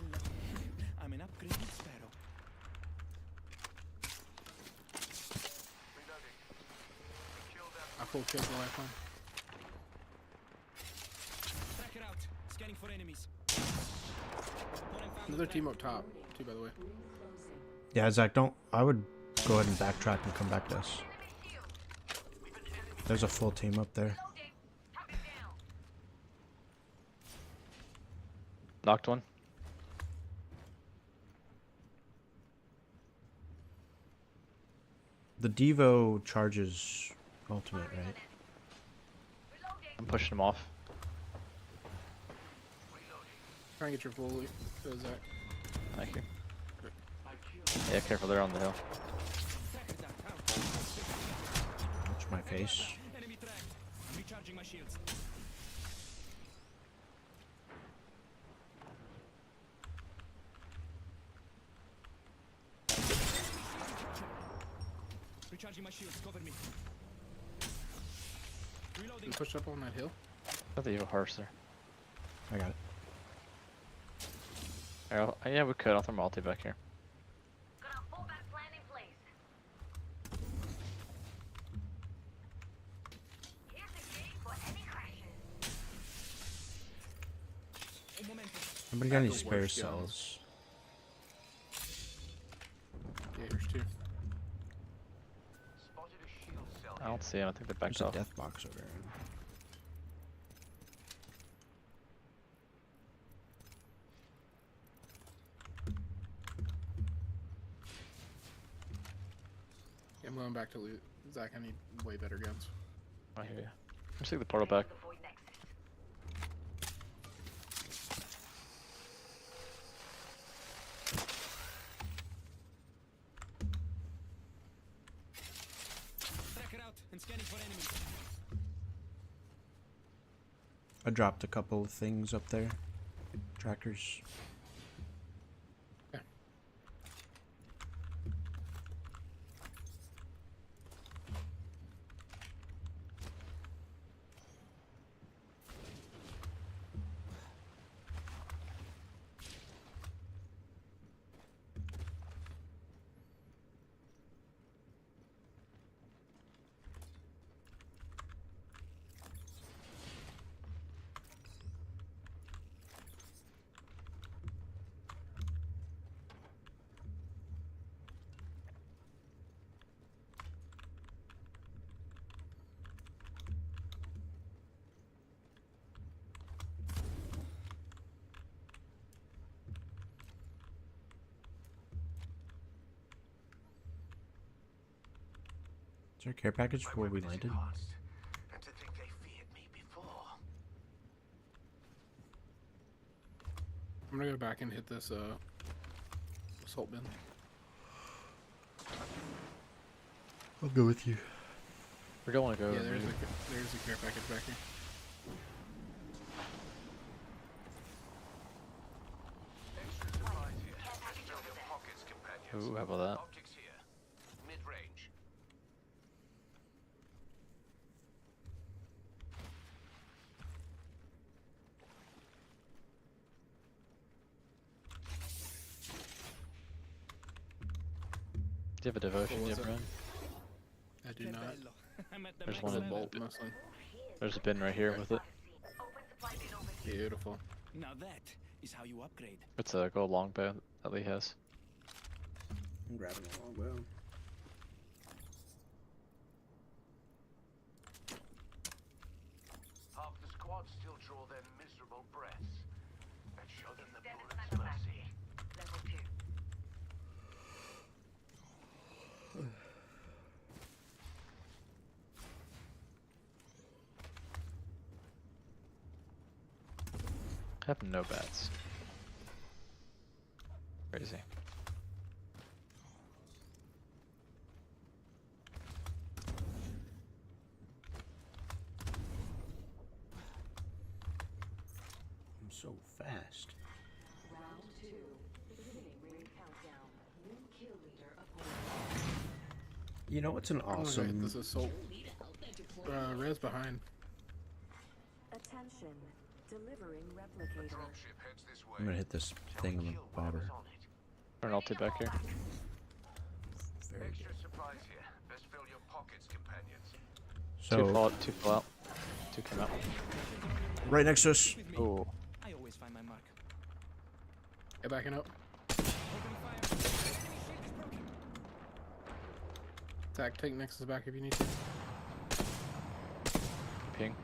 I'm an upgraded sparrow. Reloading. Kill them. I full killed the lifeline. Tracker out. Scanning for enemies. Opponent found Another the team tracker. up top, too, by the way. Yeah, Zach, don't. I would go ahead and backtrack and come back to us. There's a full team up there. Loading. Target down. Knocked one. The Devo charges ultimate, right? Reloading. I'm pushing him off. Try and get your full loot, Zach. Thank you. Yeah, careful, they're on the hill. Tracker down. Out. Watch my face. Enemy tracked. I'm recharging my shields. Recharging my shields. Cover me. Reloading. You push up on that hill. I thought you have a horse there. I got it. Yeah, we could. I'll throw multi back here. Got a fallback plan in place. Here's the key for any crashes. Un momento. Anybody got any the spare worst cells? Yeah, here's 2. Spotted a shield cell. I don't see him. I think they backed There's a off. death box over there. Yeah, I'm going back to loot. Zach, I need way better guns. I hear you. Let's take the portal back. The void nexus. Tracker out and scanning for enemies. I dropped a couple of things up there. Trackers. there a care package My before we weapon is landed? enhanced, and to think they feared me before. I'm gonna go back and hit this assault bin. I'll go with you. We don't want to go. Yeah, there's a care package back here. Extra supplies here. Let's fill your pockets, companions. Ooh, how about that? Optics here. Mid-range. Do you have a devotion What yet, was it? Brian? I do not. I'm at the There's max one There's a in level. bolt mostly. There's a bin right here with it. Open supply bin over here. Beautiful. Now that is how you upgrade. It's a gold longbow that Lee has. I'm grabbing a longbow. Half the squad still draw their miserable breaths. And show them the Extended bullet's sniper mag. mercy. Level 2. I have no bats. Crazy. I'm so fast. Round 2. Beginning ring countdown. New kill leader appointed. You know what's an I'm gonna hit awesome... this assault. Res behind. Attention. Delivering replicator. Dropship heads this way. I'm gonna hit this thing on the bobber. Turn ulti back here. Very Extra good. supplies here. Best fill your pockets, companions. Two fall out. Two came out. Right next to us. With me. Oh, I always find my mark. Get backing up. Opening fire. Enemy shield is broken. Attack, take Nexus back if you need to. ping.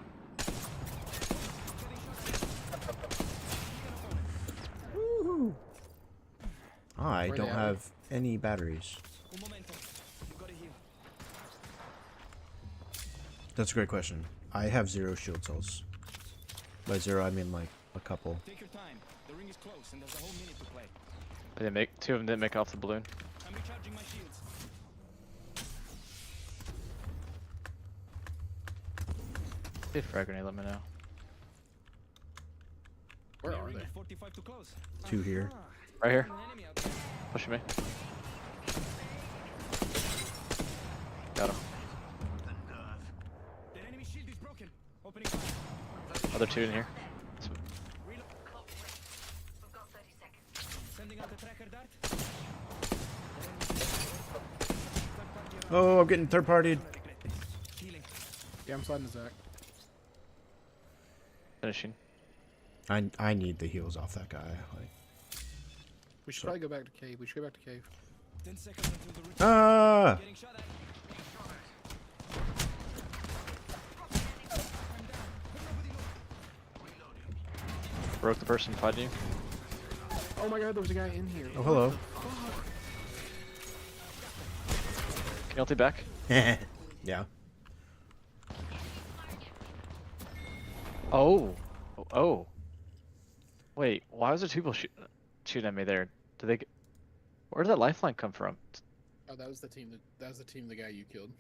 I Where don't they at? have any batteries. Un momento. You gotta heal. That's a great question. I have 0 shield cells. By 0, I mean like a couple. Take your time. The ring is close and there's a whole minute to play. They didn't make two of them didn't make off the balloon. I'm recharging my shields. If frag grenade, let me know. Where Yeah, are ring they? is 45 to close. 2 here. Ah, Right here. an enemy out there. Pushing me. Got him. Their enemy shield is broken. Opening fire. Other two in here. Reload. We've got 30 seconds. Sending out the tracker dart. Oh, I'm getting third partied. Regret this. Healing. Yeah, I'm sliding to Zach. Finishing. I need the heals off that guy. Like, We should So- probably go back to cave. We should go back to cave. 10 seconds until the routine. ah! Getting shot at. Broke the person fighting you. Oh my god, there was a guy in here. Oh, hello. Can you ulti back? Yeah. Oh. Oh. Wait, why was there two people shooting at me there? Did they get... Where did that lifeline come from? Oh, that was the team. That was the team. The guy you killed.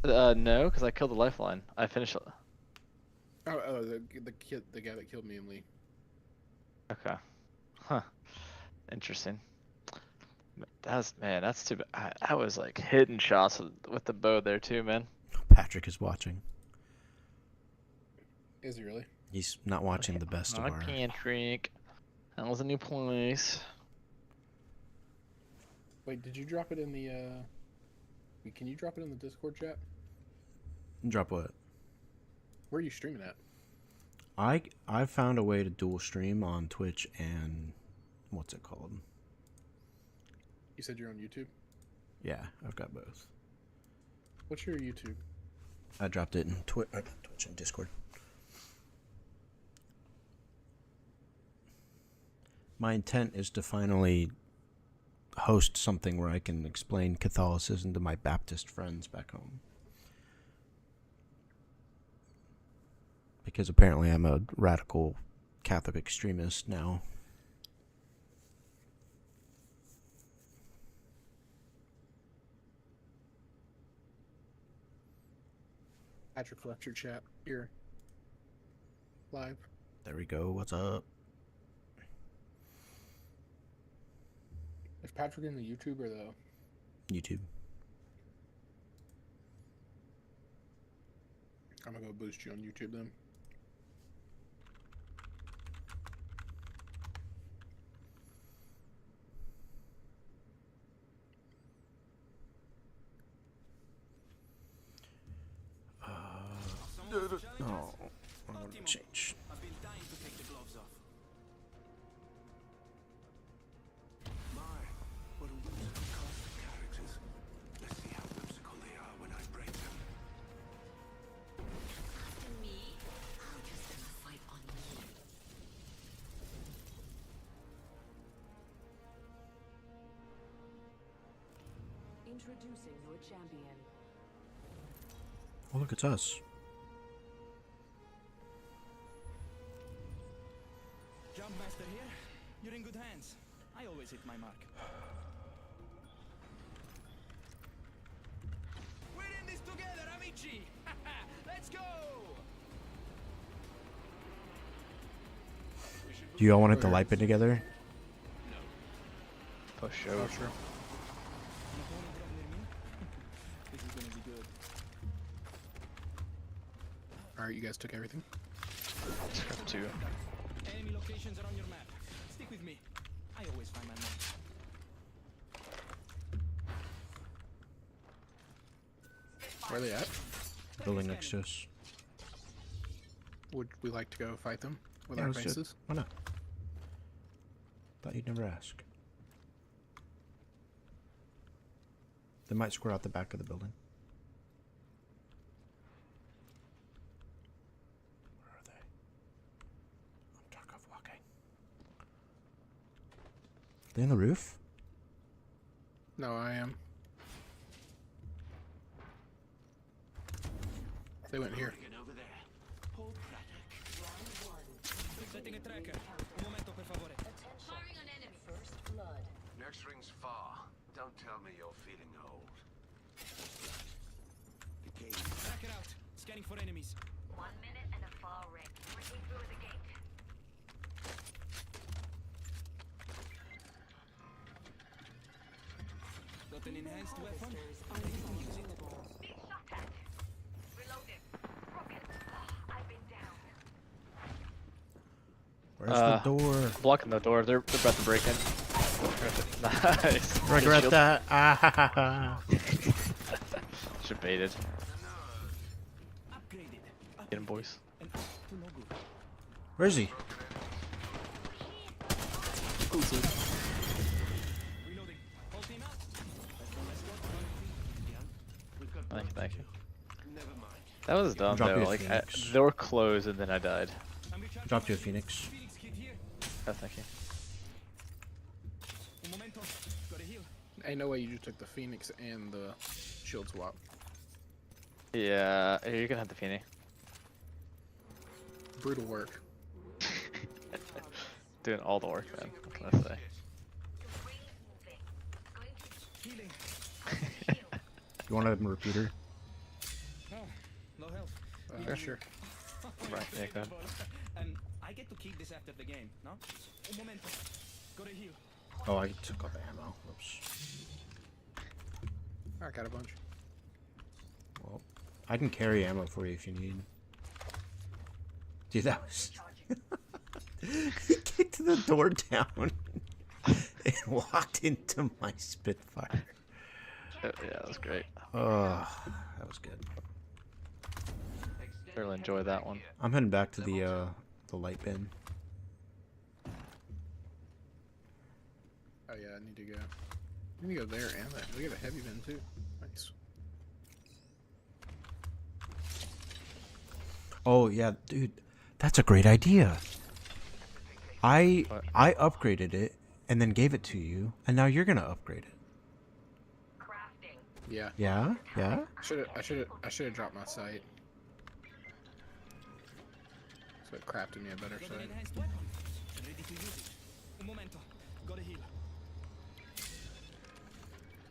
No, because I killed the lifeline. I finished it. Oh, the guy that killed me and Lee. Okay. Huh. Interesting. That's too bad. I was like hitting shots with the bow there too, man. Patrick is watching. Is he really? He's not watching the best of I our... can't drink. That was a new place. Wait, did you drop it in the? Wait, can you drop it in the Discord chat? Drop what? Where are you streaming at? I found a way to dual stream on Twitch and... What's it called? You said you're on YouTube. Yeah, I've got both. What's your YouTube? I dropped it in Twitch and Discord. My intent is to finally host something where I can explain Catholicism to my Baptist friends back home. Because apparently I'm a radical Catholic extremist now. Patrick left your chat. You're live. There we go. What's up? Is Patrick in the YouTube or the YouTube. I'm gonna go boost you on YouTube then. Oh, I'm gonna change. I've been dying to take the gloves off. My, what a whimsical cast of characters. Let's see how whimsical they are when I break them. After me, I'm just gonna fight on you. Introducing your champion. Oh, look, it's us. Jumpmaster here. You're in good hands. I always hit my mark. We're in this together, amici. Let's go. Do you all want to hit the light bin together? For sure. Oh, sure. An opponent right near me? This is gonna be good. Alright, you guys took everything? Scrap 2. Enemy locations are on your map. Stick with me. I always find my mark. Where are they at? Building next to us. Would we like to go fight them with Yeah, our let's do it. faces? Why not? Thought you'd never ask. They might square out the back of the building. Where are they? I'm dark of walking. They on the roof? No, I am. They went here. Over there. Hold Setting a tracker. Un momento, per favore. Firing on enemy. First blood. Next ring's far. Don't tell me you're feeling old. The game. Tracker out. Scanning for enemies. 1 minute and a far ring. Breaking through the gate. Got an enhanced weapon. Being shot at. Reloading. Broken. I've been down. Where's the door? Blocking the door. They're about to break in. Nice. Regret Shield. that. Ah, ha, ha, ha. Should baited. Upgraded. Get him, boys. And up to no good. Where is he? Reloading. Whole team out. Thank you, thank you. Never mind. That was dumb Drop though. you a Like Phoenix. they were close and then I died. I'm recharging Dropped you a my Phoenix. Phoenix kit here. Oh, thank you. Un momento. Gotta heal. Ain't no way you just took the Phoenix and the shield swap. Yeah, here, you can have the Phoenix. Brutal work. Doing all the work, man. What can I say? Ring moving. Going to Healing. shield. You want a repeater? Oh, low health. Sure. Right, yeah, go ahead. I get to keep this after the game, no? Un momento. Gotta heal. Oh, I took all the ammo. Oops. I got a bunch. Well, I can carry ammo for you if you need. Dude, that was... He kicked the door down and walked into my Spitfire. Yeah, that was great. Oh, that was good. Really enjoyed that one. I'm heading back to the light bin. Oh yeah, I need to go. I need to go there and that. We have a heavy bin too. Nice. Oh yeah, dude, that's a great idea. I What? I upgraded it and then gave it to you, and now you're gonna upgrade it. Crafting. Yeah. Yeah? Yeah? I should have dropped my sight. So it crafted me a better Got an sight. enhanced weapon. Ready to use it. Un momento. Gotta heal.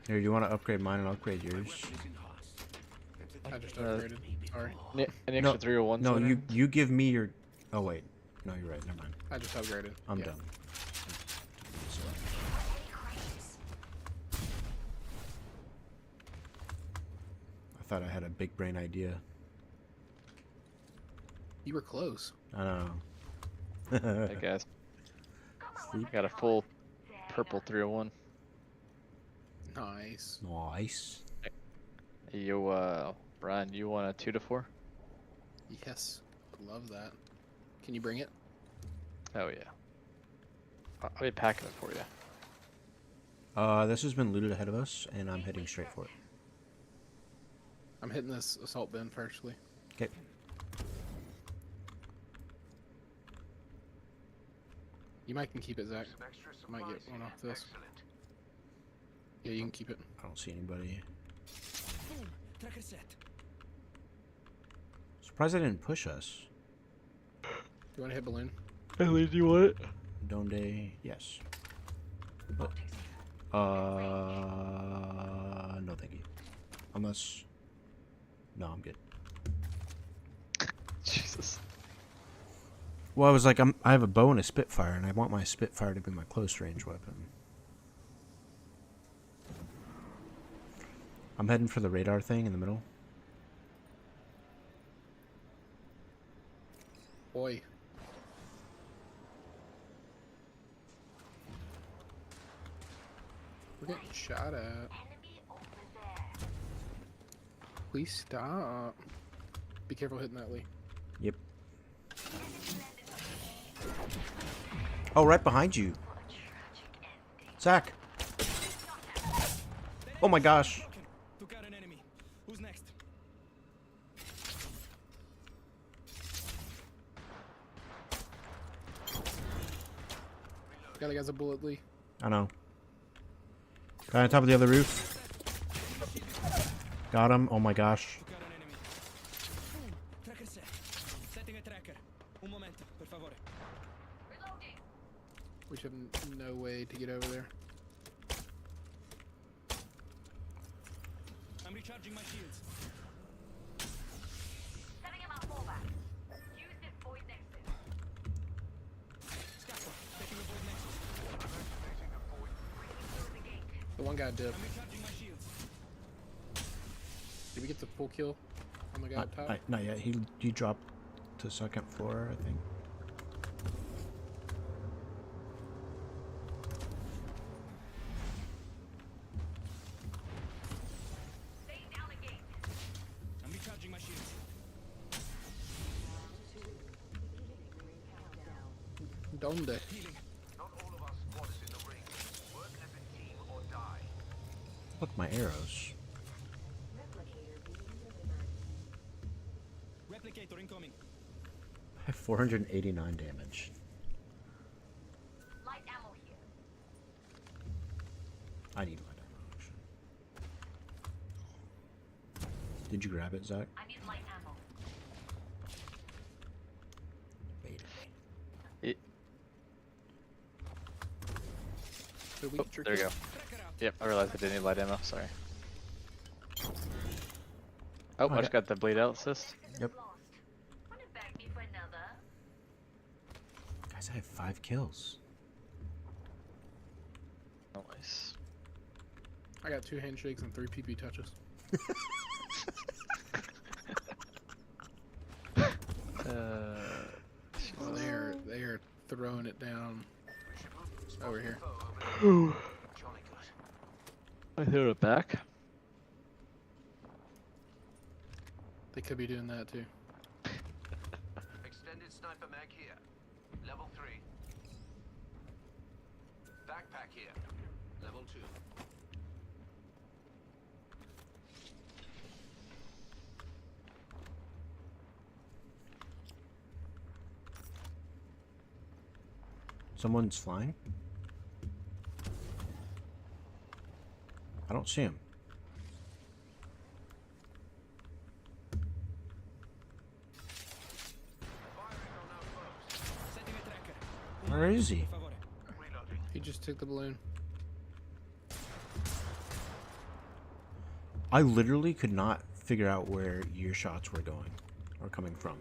Here, you want to upgrade mine and upgrade yours? I just upgraded. Sorry. Any extra 301s? No, later? you give me your... Oh, wait. No, you're right. Never mind. I just upgraded. I'm Yeah. done. I thought I had a big brain idea. You were close. I know. I guess. I got a full purple 301. Nice. Nice. Yo, Brian, you want a 2 to 4? Yes. Love that. Can you bring it? Oh yeah. I'll be packing it for you. This has been looted ahead of us, and I'm heading straight for it. I'm hitting this assault bin firstly. Okay. You might can keep it, Zach. Some extra I might get supplies one here. off this. Excellent. Yeah, you can keep it. I don't see anybody. Boom. Tracker set. Surprised they didn't push us. Do you want to hit balloon? Ellie, do you want it? Donde? Yes. But, no thank you. Unless... No, I'm good. Jesus. Well, I was like, I have a bow and a Spitfire, and I want my Spitfire to be my close range weapon. I'm heading for the radar thing in the middle. Boy. We're getting shot at. Enemy over there. Please stop. Be careful hitting that, Lee. Yep. Oh, right behind you. Zach. Oh my gosh. Broken. Took out an enemy. Who's next? Got the guy's a bullet, Lee. I know. Guy on top of the other roof. Got him. Oh my gosh. Took out an enemy. Boom. Tracker set. Setting a tracker. Un momento, per favore. Reloading. We should have no way to get over there. I'm recharging my shields. Setting him up fallback. Use this void nexus. Scappa. Taking a void nexus. Breaking through the gate. The one guy dipped. I'm recharging my shields. Did we get the full kill on the guy up top? Not yet. He dropped to second floor, I think. Stay down the gate. I'm recharging my shields. Donde? Healing. Not all of our squad is in the ring. Work as a team or die. Look, my arrows. Replicator incoming. I have 489 damage. Light ammo here. I need light ammo, actually. Did you grab it, Zach? I need light ammo. Wait. Did we Oh, get your there you kill? go. Tracker out. Yep, I realized I didn't need light ammo. Sorry. Oh, I I just got the bleed out assist. Yep. Lost. Wanna bag me for another? Guys, I have 5 kills. Nice. I got 2 handshakes and 3 PP touches. Oh, they are throwing it down over here. Jolly good. I threw it back. They could be doing that too. Extended sniper mag here. Level 3. Backpack here. Level 2. Someone's flying? I don't see him. Setting a tracker. Where is he? Por favore. He just took the balloon. I literally could not figure out where your shots were going or coming from.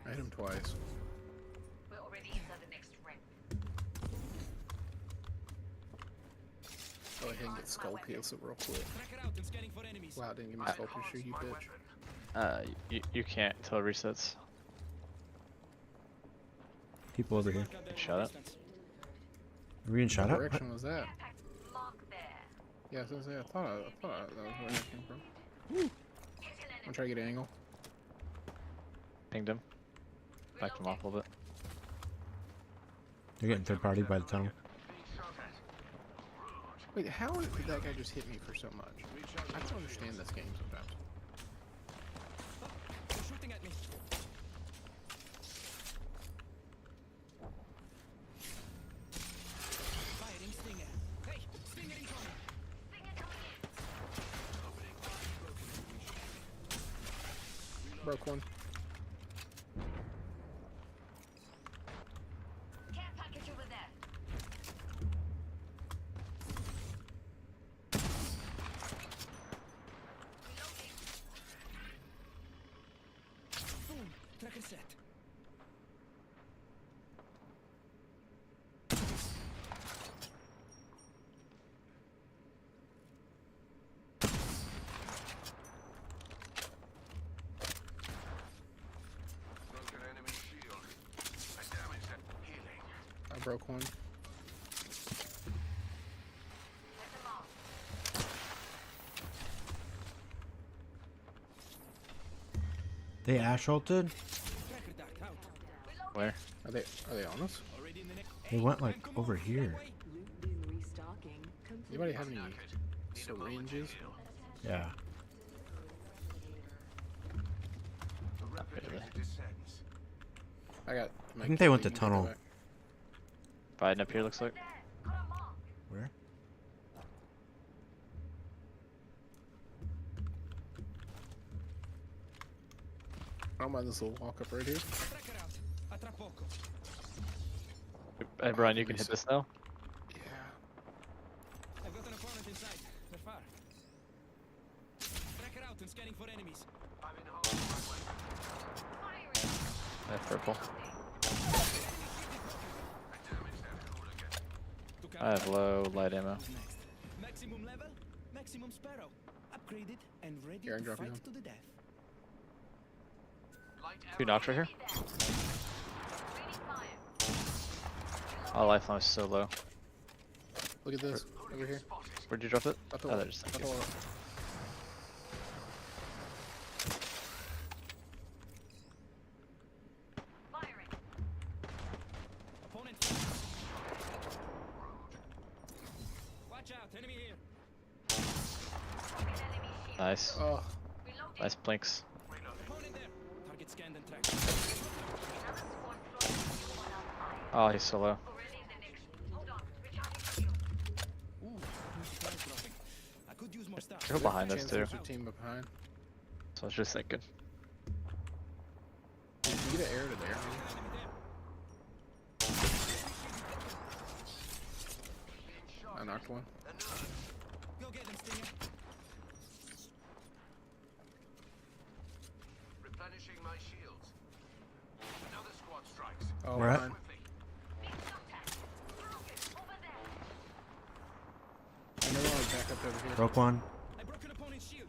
I hit him twice. We're already inside the next ring. Go ahead and get skull piercer real quick. Tracker out and scanning for enemies. Wow, didn't give me skull piercer, you bitch. You can't until it resets. People over here. Mark out their Shut up. distance. Are we in shot What up? direction was that? Mark there. Yeah, I was gonna say, I thought that was where that came from. I'm trying to get an angle. Pinged him. Backed him off a little bit. They're getting third party by the tunnel. Wait, how did that guy just hit me for so much? I don't understand this game sometimes. They're shooting at me. Firing Stinger. Hey, Stinger incoming. Broke one. Care package over there. Reloading. Boom. Tracker set. Broken enemy shield. I damaged that. Healing. I broke one. Let them off. They ash ulted? Tracker dart out. Where? Are they on us? Already in the next. They went like over here. Loot bin restocking. Complete. Anybody have any syringes? Yeah. The replicator descends. I got. I think they went to tunnel. Biden up here looks like. Got a mark. Where? I don't mind this little walk up right here. Tracker out. A tra poco. Hey Brian, you can hit this now. Yeah. I've got an opponent inside. They're far. Tracker out and scanning for enemies. I'm in hole. I have purple. To I have low light ammo. Who's next? Maximum level, maximum sparrow. Upgraded and ready Here, I can to drop you fight down. to the death. Two knocks right here. Oh, lifeline is so low. Look at this over here. Where'd you drop it? Up the Oh, wall. there's. Up the wall. Firing. Opponent. Watch out, enemy here. Enemy shield. Nice. Oh, Reloading. Nice blinks. Opponent there. Target scanned and tracked. Another squad close. You one up high. Oh, he's so low. Already in the next. Hold on. Recharging shield. Ooh, two strike dropping. I could use more stuff. Go behind us chance too. there's a team behind. So I was just thinking. Can you get an air to there? Enemy there. I knocked one. Go get them, Stinger. Replenishing my shields. Another squad strikes. Oh, Where at? behind. Big contact. Target over there. And they're all back up over here. Broke one. I broke an opponent's shield.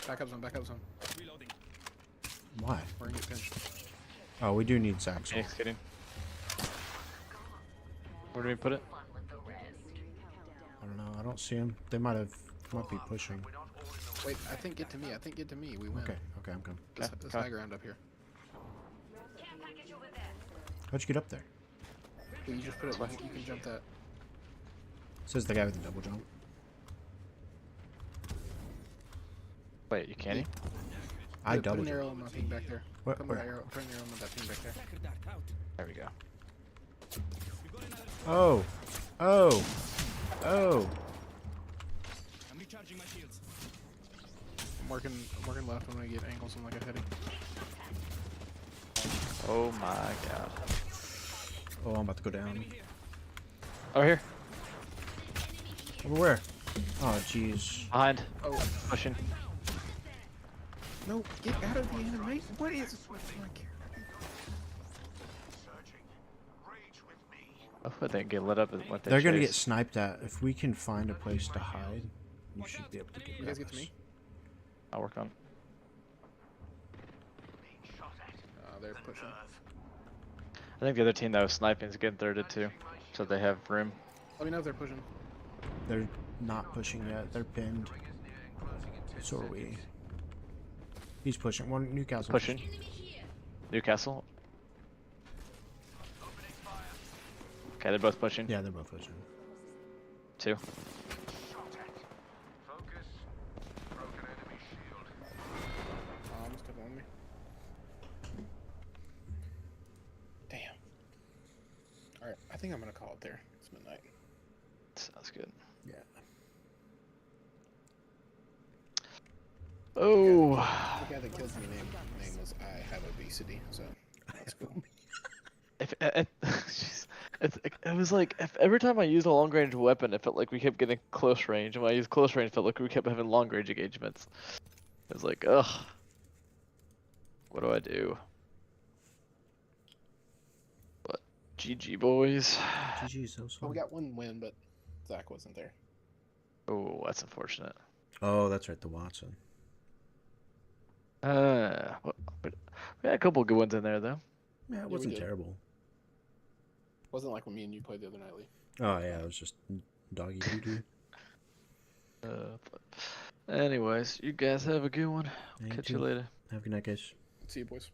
Back up some. Back up some. Reloading. Why? We're gonna get pinched. Oh, we do need Zaxxon. Phoenix kidding. Where do we put it? Fun with the rest. I don't know. I don't see him. They might be pushing. We're not all in the Wait, I think get to me. I think get to me. We win. Okay, okay, I'm coming. This high ground up here. Care package over there. How'd you get up there? Well, you just put it. You can jump that. Says the guy with the double jump. Wait, you can't? I Put double an arrow jump. on my ping back there. Where- Put where? an arrow on that ping back there. Tracker dart out. There we go. We got another squad. Oh, oh. Oh. I'm recharging my shields. I'm working left. I'm gonna get angles on like a heady. Oh my god. Oh, I'm about to go down. Enemy here. Oh, here. Over where? Oh, jeez. Behind. Oh Pushing. no! Get out of the animation. What is? Oh my God. Surging. Rage with me. I hope they get lit up when they They're gonna get chase. sniped at. If we can find a place to hide, we should be able to get You rid guys of get to us. me. I'll work on. Being shot at. They're pushing. I think the other team that was sniping is getting thirded too, so they have room. Let me know if they're pushing. They're not pushing yet. They're pinned. So are we. He's pushing. One Newcastle. Pushing. Newcastle. Okay, they're both pushing. Yeah, they're both pushing. 2. Shot at. Focus. Broken enemy shield. Almost took on me. Damn. Alright, I think I'm gonna call it there. It's midnight. Sounds good. Yeah. Oh. The guy that killed me name was I have obesity, so that's cool. Jeez. It was like every time I used a long range weapon, it felt like we kept getting close range, and when I used close range, it felt like we kept having long range engagements. It was like, ugh. What do I do? But GG boys. GG's, that was Well, fun. we got one win, but Zach wasn't there. Oh, that's unfortunate. Oh, that's right, the Watson. We had a couple good ones in there though. Yeah, it we wasn't did. terrible. Wasn't like when me and you played the other night, Lee. Oh, yeah, it was just doggy doo-doo. But anyways, you guys have a good one. Yeah, you Catch you too. later. Have a good night, guys. See you, boys.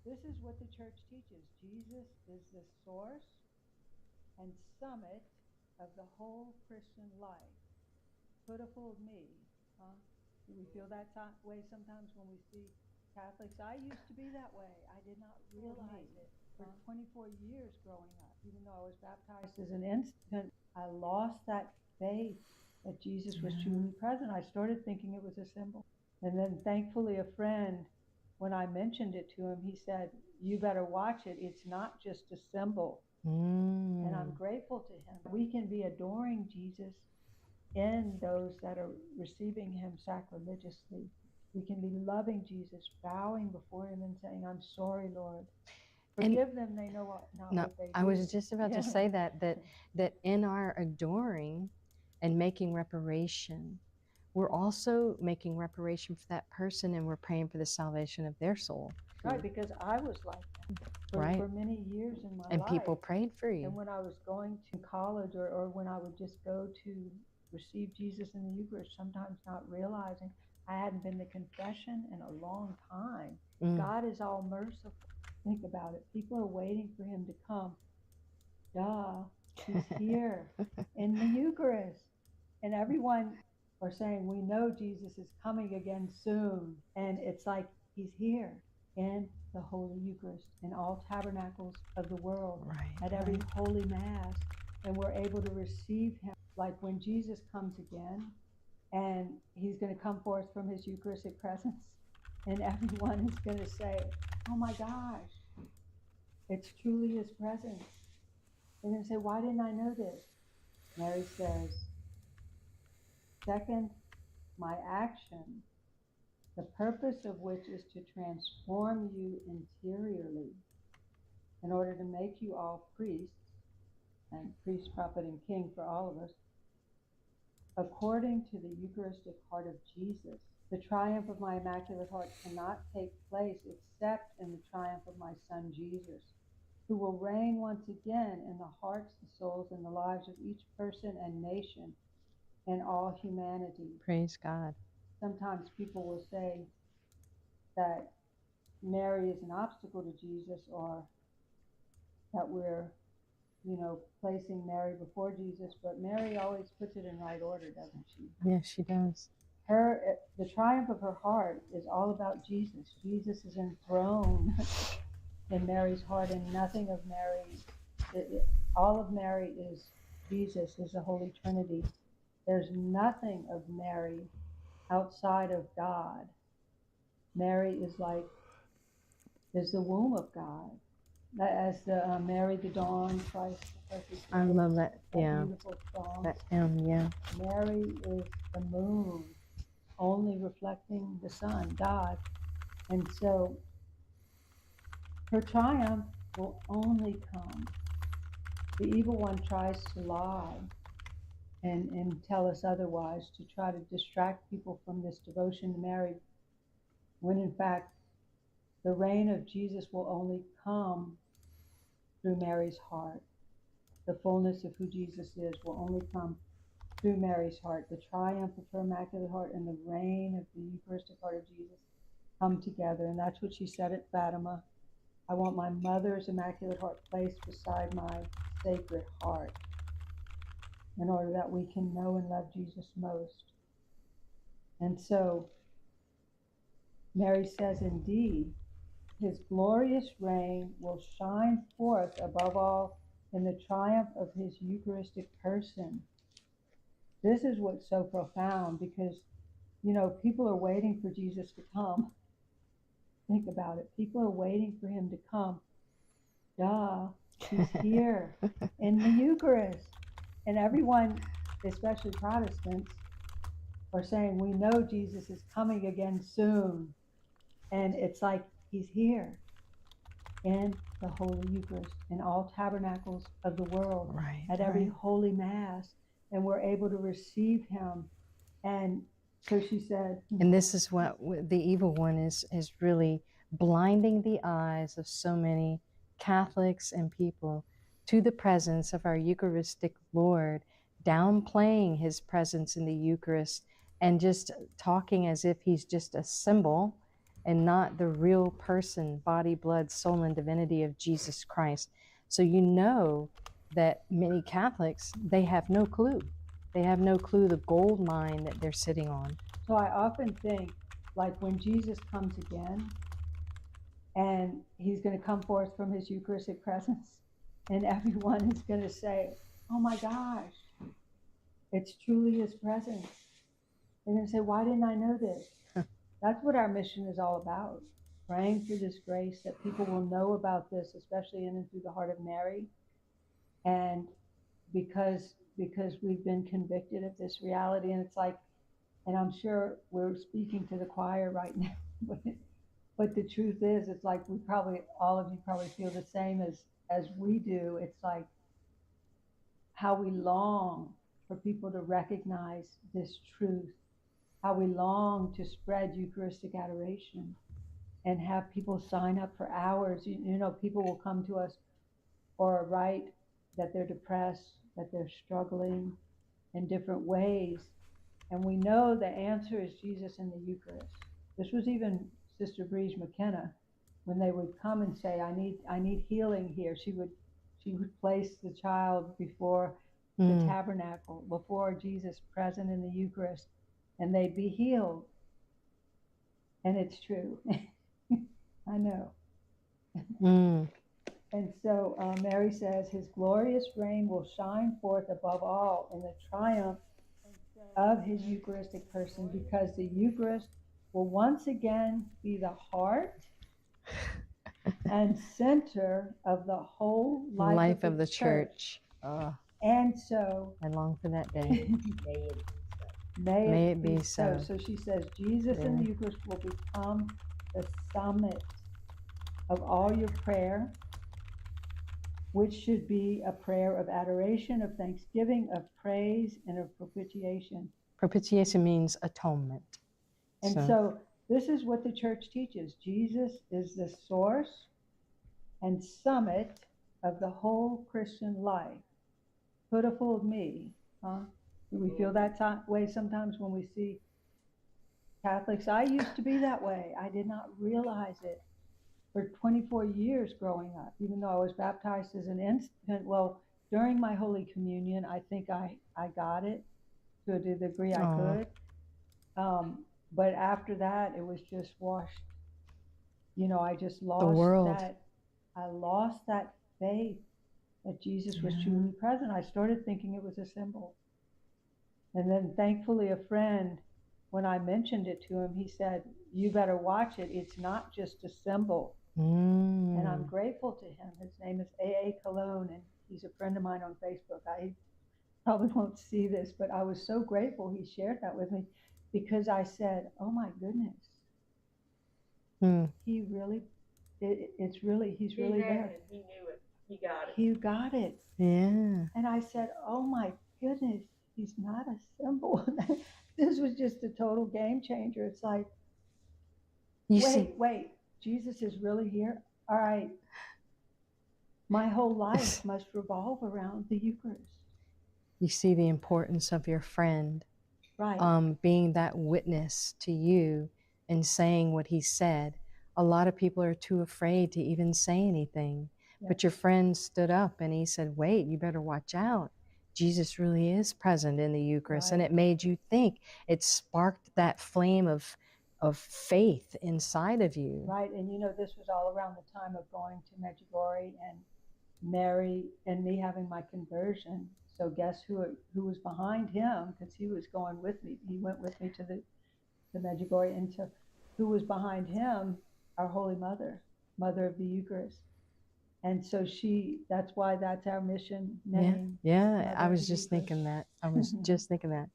This is what the church teaches. Jesus is the source and summit of the whole Christian life. Pitiful me, huh? Do we feel that way sometimes when we see Catholics? I used to be that way. I did not realize it for 24 years growing up. Even though I was baptized as an infant, I lost that faith that Jesus was truly present. I started thinking it was a symbol. And then thankfully a friend, when I mentioned it to him, he said, you better watch it. It's not just a symbol. And I'm grateful to him. We can be adoring Jesus in those that are receiving him sacrilegiously. We can be loving Jesus, bowing before him and saying, I'm sorry, Lord. Forgive them, they know not what they do. I was just about to say that in our adoring and making reparation, we're also making reparation for that person, and we're praying for the salvation of their soul. Right, because I was like that for many years in my life. And people prayed for you. And when I was going to college or when I would just go to receive Jesus in the Eucharist, sometimes not realizing I hadn't been to confession in a long time. God is all merciful. Think about it. People are waiting for him to come. Duh, he's here in the Eucharist. And everyone are saying, we know Jesus is coming again soon. And it's like he's here in the Holy Eucharist, in all tabernacles of the world, at every Holy Mass. And we're able to receive him. Like when Jesus comes again, and he's going to come forth from his Eucharistic presence, and everyone is going to say, oh my gosh, it's truly his presence. They're going to say, why didn't I know this? Mary says, second, my action, the purpose of which is to transform you interiorly in order to make you all priests, and priest, prophet, and king for all of us, according to the Eucharistic heart of Jesus. The triumph of my Immaculate Heart cannot take place except in the triumph of my Son Jesus, who will reign once again in the hearts, the souls, and the lives of each person and nation and all humanity. Praise God. Sometimes people will say that Mary is an obstacle to Jesus, or that we're, placing Mary before Jesus, but Mary always puts it in right order, doesn't she? Yes, she does. The triumph of her heart is all about Jesus. Jesus is enthroned in Mary's heart, and nothing of Mary, all of Mary is Jesus, is the Holy Trinity. There's nothing of Mary outside of God. Mary is the womb of God. As the Mary the Dawn, Christ. I love that. Yeah. Beautiful song. That hymn, yeah. Mary is the moon, only reflecting the sun, God. And so her triumph will only come. The evil one tries to lie and tell us otherwise, to try to distract people from this devotion to Mary, when in fact the reign of Jesus will only come through Mary's heart. The fullness of who Jesus is will only come through Mary's heart. The triumph of her Immaculate Heart and the reign of the Eucharistic heart of Jesus come together. And that's what she said at Fatima. I want my mother's Immaculate Heart placed beside my Sacred Heart, in order that we can know and love Jesus most. And so Mary says, indeed, his glorious reign will shine forth above all in the triumph of his Eucharistic person. This is what's so profound, because, people are waiting for Jesus to come. Think about it. People are waiting for him to come. Duh, he's here in the Eucharist. And everyone, especially Protestants, are saying, we know Jesus is coming again soon. And it's like he's here in the Holy Eucharist, in all tabernacles of the world, at every Holy Mass, and we're able to receive him. And so she said, and this is what the evil one is really blinding the eyes of so many Catholics and people to the presence of our Eucharistic Lord, downplaying his presence in the Eucharist and just talking as if he's just a symbol and not the real person, body, blood, soul, and divinity of Jesus Christ. So you know that many Catholics, they have no clue. They have no clue the gold mine that they're sitting on. So I often think, like when Jesus comes again, and he's going to come forth from his Eucharistic presence, and everyone is going to say, oh my gosh, it's truly his presence. They're going to say, why didn't I know this? That's what our mission is all about, praying for this grace that people will know about this, especially in and through the heart of Mary. And because we've been convicted of this reality, and it's like, and I'm sure we're speaking to the choir right now, but the truth is, it's like we probably, all of you probably feel the same as we do. It's like how we long for people to recognize this truth, how we long to spread Eucharistic adoration and have people sign up for hours. You know, people will come to us or write that they're depressed, that they're struggling in different ways. And we know the answer is Jesus in the Eucharist. This was even Sister Breege McKenna, when they would come and say, I need healing here. She would place the child before the tabernacle, before Jesus present in the Eucharist, and they'd be healed. And it's true. I know. And so Mary says, his glorious reign will shine forth above all in the triumph of his Eucharistic person, because the Eucharist will once again be the heart and center of the whole life of the church. And so I long for that day. May it be so. So she says, Jesus in the Eucharist will become the summit of all your prayer, which should be a prayer of adoration, of thanksgiving, of praise, and of propitiation. Propitiation means atonement. And so this is what the church teaches. Jesus is the source and summit of the whole Christian life. Could have fooled me, huh? Do we feel that way sometimes when we see Catholics? I used to be that way. I did not realize it for 24 years growing up, even though I was baptized as an infant. Well, during my Holy Communion, I think I got it to the degree I could. But after that, it was just washed. You know, I just lost that. I lost that faith that Jesus was truly present. I started thinking it was a symbol. And then thankfully a friend, when I mentioned it to him, he said, you better watch it. It's not just a symbol. And I'm grateful to him. His name is A.A. Cologne, and he's a friend of mine on Facebook. I probably won't see this, but I was so grateful he shared that with me, because I said, oh my goodness, he really, he's really there. He knew it. He got it. He got it. Yeah. And I said, oh my goodness, he's not a symbol. This was just a total game changer. It's like, wait, Jesus is really here? All right. My whole life must revolve around the Eucharist. You see the importance of your friend, right? Being that witness to you and saying what he said. A lot of people are too afraid to even say anything. Yes. But your friend stood up and he said, wait, you better watch out. Jesus really is present in the Eucharist. Right. And it made you think. It sparked that flame of faith inside of you. Right. And you know, this was all around the time of going to Medjugorje and Mary and me having my conversion. So guess who was behind him? Because he was going with me. He went with me to the Medjugorje. And so who was behind him? Our Holy Mother, Mother of the Eucharist. And so that's why that's our mission name. Yeah. I was just thinking that. I was just thinking that.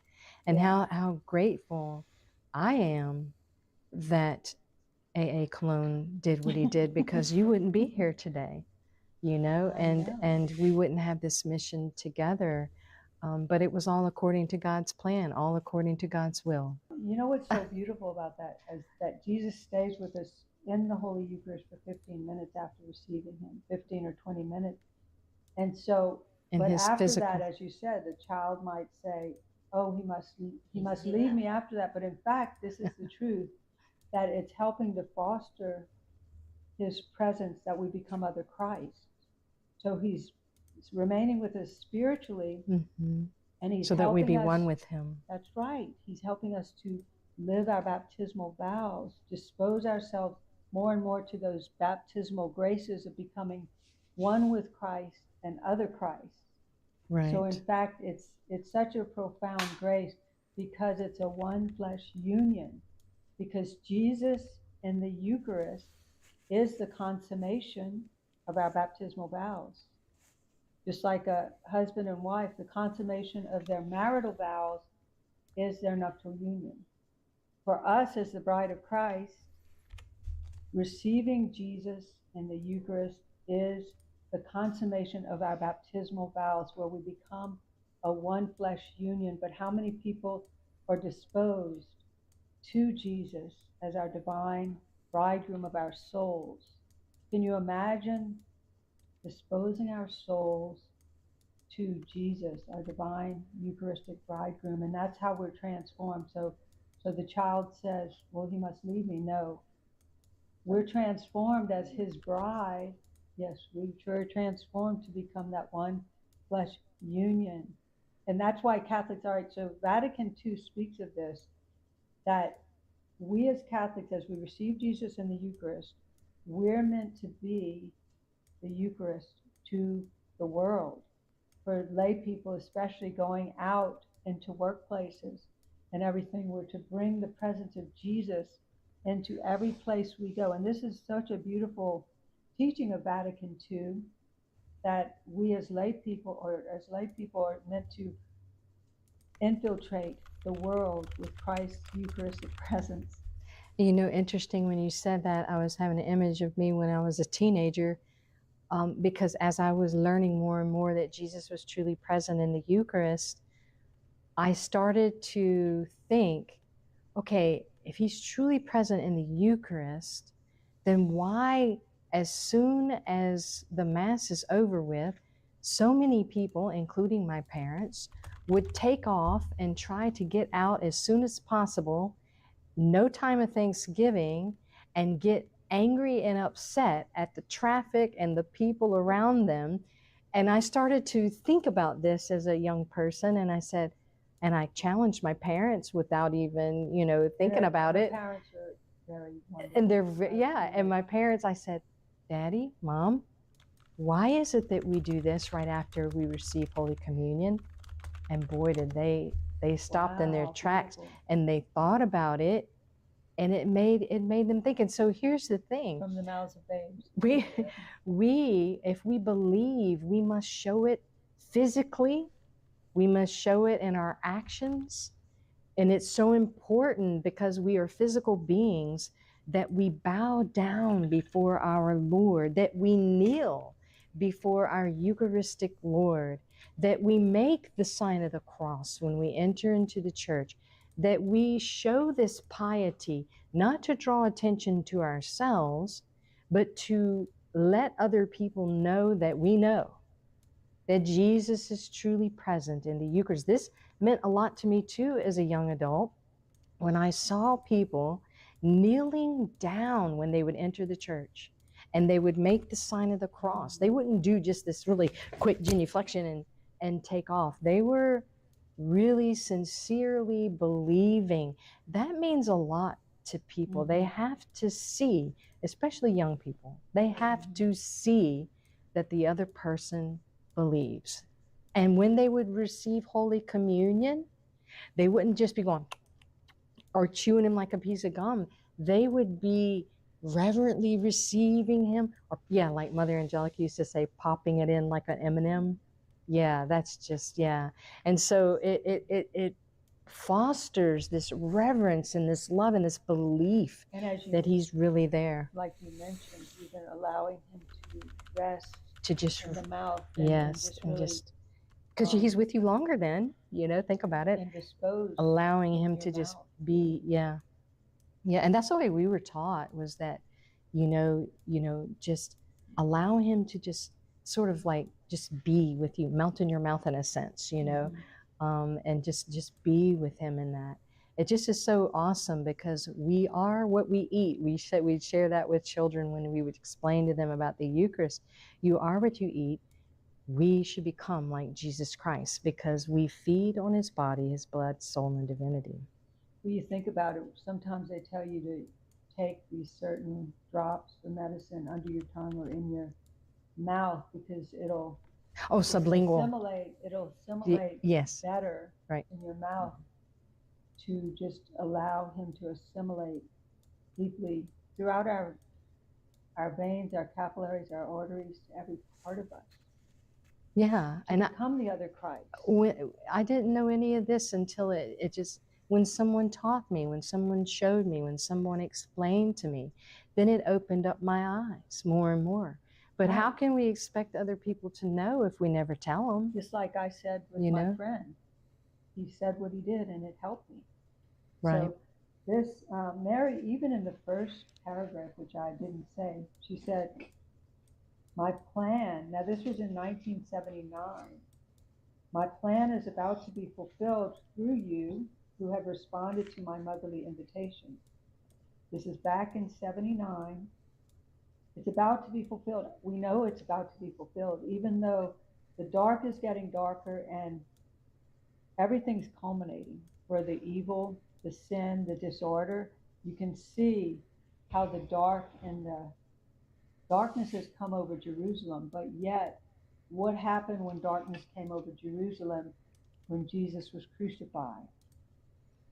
And how grateful I am that A.A. Cologne did what he did, because you wouldn't be here today, you know, and we wouldn't have this mission together. But it was all according to God's plan, all according to God's will. You know what's so beautiful about that is that Jesus stays with us in the Holy Eucharist for 15 minutes after receiving him, 15 or 20 minutes. And so, but after that, as you said, the child might say, oh, he must leave me after that. But in fact, this is the truth. that it's helping to foster his presence, that we become other Christ. So he's remaining with us spiritually, Mm-hmm. and he's So that we helping be us, one with him. That's right. He's helping us to live our baptismal vows, dispose ourselves more and more to those baptismal graces of becoming one with Christ and other Christ. Right. So in fact, it's such a profound grace because it's a one flesh union, because Jesus in the Eucharist is the consummation of our baptismal vows. Just like a husband and wife, the consummation of their marital vows is their nuptial union. For us as the bride of Christ, receiving Jesus in the Eucharist is the consummation of our baptismal vows, where we become a one flesh union. But how many people are disposed to Jesus as our divine bridegroom of our souls? Can you imagine disposing our souls to Jesus, our divine Eucharistic bridegroom? And that's how we're transformed. So the child says, well, he must leave me. No, we're transformed as his bride. Yes, we're transformed to become that one flesh union. And that's why Catholics, all right, so Vatican II speaks of this, that we as Catholics, as we receive Jesus in the Eucharist, we're meant to be the Eucharist to the world. For lay people, especially going out into workplaces and everything, we're to bring the presence of Jesus into every place we go. And this is such a beautiful teaching of Vatican II, that we as lay people are meant to infiltrate the world with Christ's Eucharistic presence. You know, interesting when you said that, I was having an image of me when I was a teenager, because as I was learning more and more that Jesus was truly present in the Eucharist, I started to think, okay, if he's truly present in the Eucharist, then why, as soon as the Mass is over with, so many people, including my parents, would take off and try to get out as soon as possible, no time of Thanksgiving, and get angry and upset at the traffic and the people around them. And I started to think about this as a young person, and I said, and I challenged my parents without even, you know, thinking about it. Parents are very wonderful. And and my parents, I said, Daddy, Mom, why is it that we do this right after we receive Holy Communion? And boy, did they stopped in their tracks, beautiful. and they thought about it, and it made them think. And so here's the thing: From the mouths of babes. We if we believe, we must show it physically. We must show it in our actions. And it's so important, because we are physical beings, that we bow down before our Lord, that we kneel before our Eucharistic Lord, that we make the sign of the cross when we enter into the church, that we show this piety not to draw attention to ourselves, but to let other people know that we know that Jesus is truly present in the Eucharist. This meant a lot to me too as a young adult, when I saw people kneeling down when they would enter the church, and they would make the sign of the cross. They wouldn't do just this really quick genuflection and take off. They were really sincerely believing. That means a lot to people. They have to see, especially young people, they have to see that the other person believes. And when they would receive Holy Communion, they wouldn't just be going or chewing him like a piece of gum. They would be reverently receiving him, or yeah, like Mother Angelica used to say, popping it in like an M&M. Yeah, that's just, yeah. And so it fosters this reverence and this love and this belief that he's really there. Like you mentioned, even allowing him to rest To just, in the mouth. yes, and just, because he's with you longer then, you know, think about it. And dispose. Allowing him to just be, yeah. Yeah, and that's the way we were taught, was that, you know, just allow him to just sort of like just be with you, melt in your mouth in a sense, you know, and just be with him in that. it just is so awesome because we are what we eat. We'd share that with children when we would explain to them about the Eucharist. You are what you eat. We should become like Jesus Christ because we feed on his body, his blood, soul, and divinity. When you think about it, sometimes they tell you to take these certain drops of medicine under your tongue or in your mouth because it'll Sublingual. it'll assimilate yes. better Right. in your mouth to just allow him to assimilate deeply throughout our veins, our capillaries, our arteries, to every part of us. Yeah, and become the other Christ. I didn't know any of this until it just, when someone taught me, when someone showed me, when someone explained to me, then it opened up my eyes more and more. But how can we expect other people to know if we never tell them? Just like I said with my friend, he said what he did and it helped me. Right. So this, Mary, even in the first paragraph, which I didn't say, she said, my plan, now this was in 1979, my plan is about to be fulfilled through you who have responded to my motherly invitation. This is back in 79. It's about to be fulfilled. We know it's about to be fulfilled, even though the dark is getting darker and everything's culminating for the evil, the sin, the disorder. You can see how the dark and the darkness has come over Jerusalem, but yet what happened when darkness came over Jerusalem when Jesus was crucified?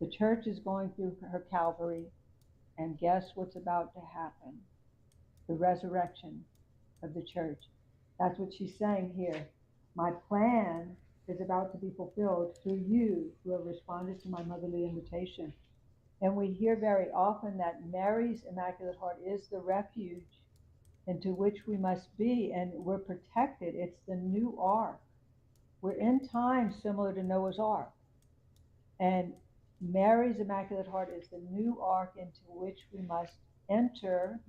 The church is going through her Calvary, and guess what's about to happen? The resurrection of the church. That's what she's saying here. My plan is about to be fulfilled through you who have responded to my motherly invitation. And we hear very often that Mary's Immaculate Heart is the refuge into which we must be, and we're protected. It's the new ark. We're in time similar to Noah's Ark. And Mary's Immaculate Heart is the new ark into which we must enter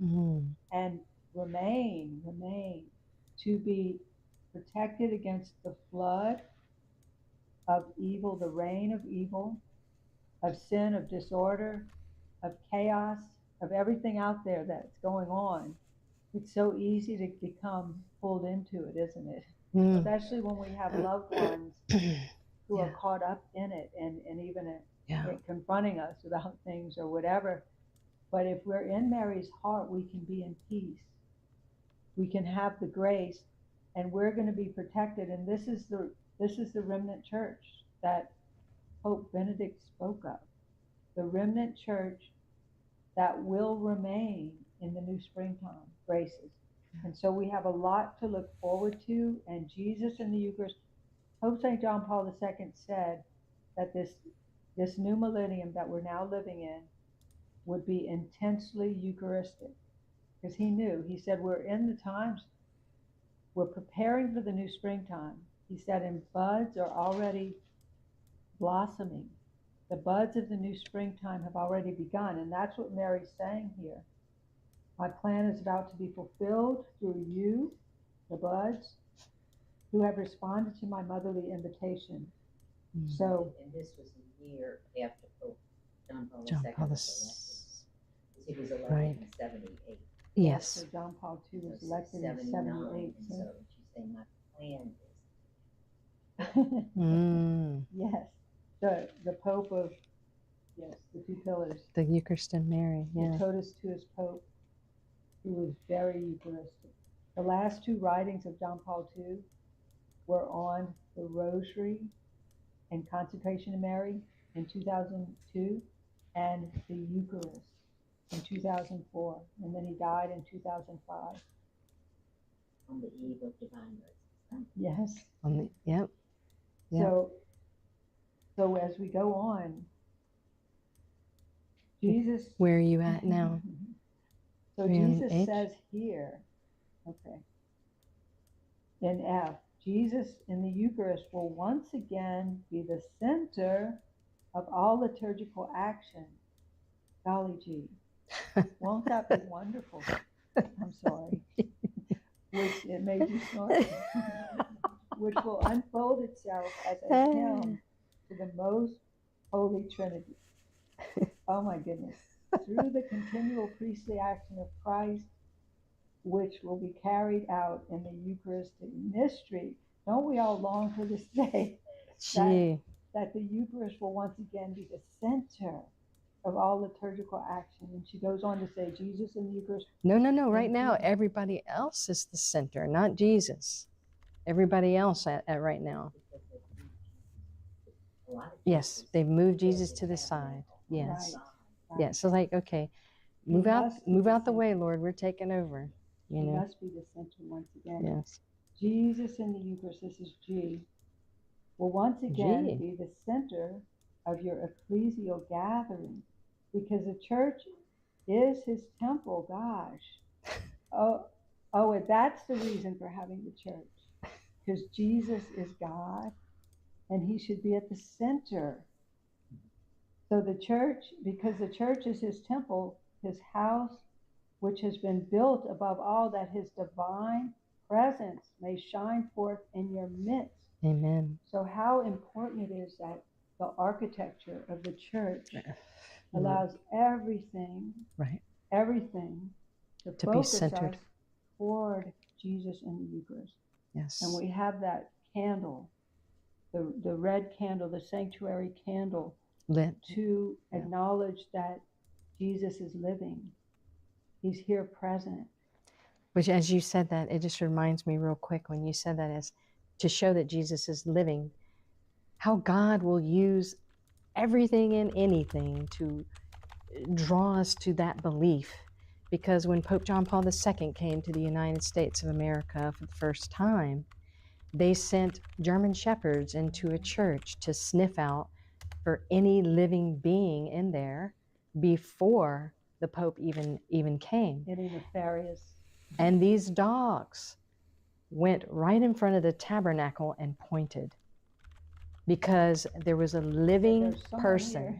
and remain to be protected against the flood of evil, the reign of evil, of sin, of disorder, of chaos, of everything out there that's going on. It's so easy to become pulled into it, isn't it? Especially when we have loved ones who are caught up in it and even confronting us about things or whatever. But if we're in Mary's heart, we can be in peace. We can have the grace, and we're going to be protected. And this is the remnant church that Pope Benedict spoke of. The remnant church that will remain in the new springtime graces. And so we have a lot to look forward to. And Jesus in the Eucharist, Pope St. John Paul II said that this new millennium that we're now living in would be intensely Eucharistic. Because he said, we're in the times, we're preparing for the new springtime. He said, and buds are already blossoming. The buds of the new springtime have already begun. And that's what Mary's saying here. My plan is about to be fulfilled through you, the buds, who have responded to my motherly invitation. So, and this was a year after Pope John Paul John II Paul was elected. He was elected Right. in 78. Yes. So John Paul II was So elected in 79, 78. and so she's saying my plan Yes, the Pope of, the two pillars. The Eucharist and Mary, The totus tuus Pope, who was very Eucharistic. The last two writings of John Paul II were on the Rosary and Consecration to Mary in 2002, and the Eucharist in 2004, and then he died in 2005. on the eve of divine mercy. Yes. Yep. So as we go on, Jesus. Where are you at now? So Jesus says here, in F, Jesus in the Eucharist will once again be the center of all liturgical action. Golly gee, won't that be wonderful? I'm sorry. Which it made you snort. Which will unfold itself as a hymn to the most holy Trinity. Oh my goodness. Through the continual priestly action of Christ, which will be carried out in the Eucharistic mystery. Don't we all long for this day Gee. that the Eucharist will once again be the center of all liturgical action? And she goes on to say, Jesus in the Eucharist. No. Right now, everybody else is the center, not Jesus. Everybody else at right now. Yes, they've moved Jesus to the side. Yes. Right. Yeah. So like, okay, move out the way, Lord. We're taking over. You He know. must be the center once again. Yes. Jesus in the Eucharist, this is G, will once again G. be the center of your ecclesial gathering, because the church is his temple. Gosh. Oh, that's the reason for having the church, because Jesus is God and he should be at the center. So the church, because the church is his temple, his house, which has been built above all, that his divine presence may shine forth in your midst. Amen. So how important it is that the architecture of the church allows everything, right, everything to be focus centered us toward Jesus in the Eucharist. Yes. And we have that candle, the red candle, the sanctuary candle, lit to acknowledge that Jesus is living. He's here present. Which, as you said that, it just reminds me real quick when you said that, as to show that Jesus is living, how God will use everything and anything to draw us to that belief. Because when Pope John Paul II came to the United States of America for the first time, they sent German shepherds into a church to sniff out for any living being in there before the Pope even came. Any nefarious. And these dogs went right in front of the tabernacle and pointed, because there was a living person,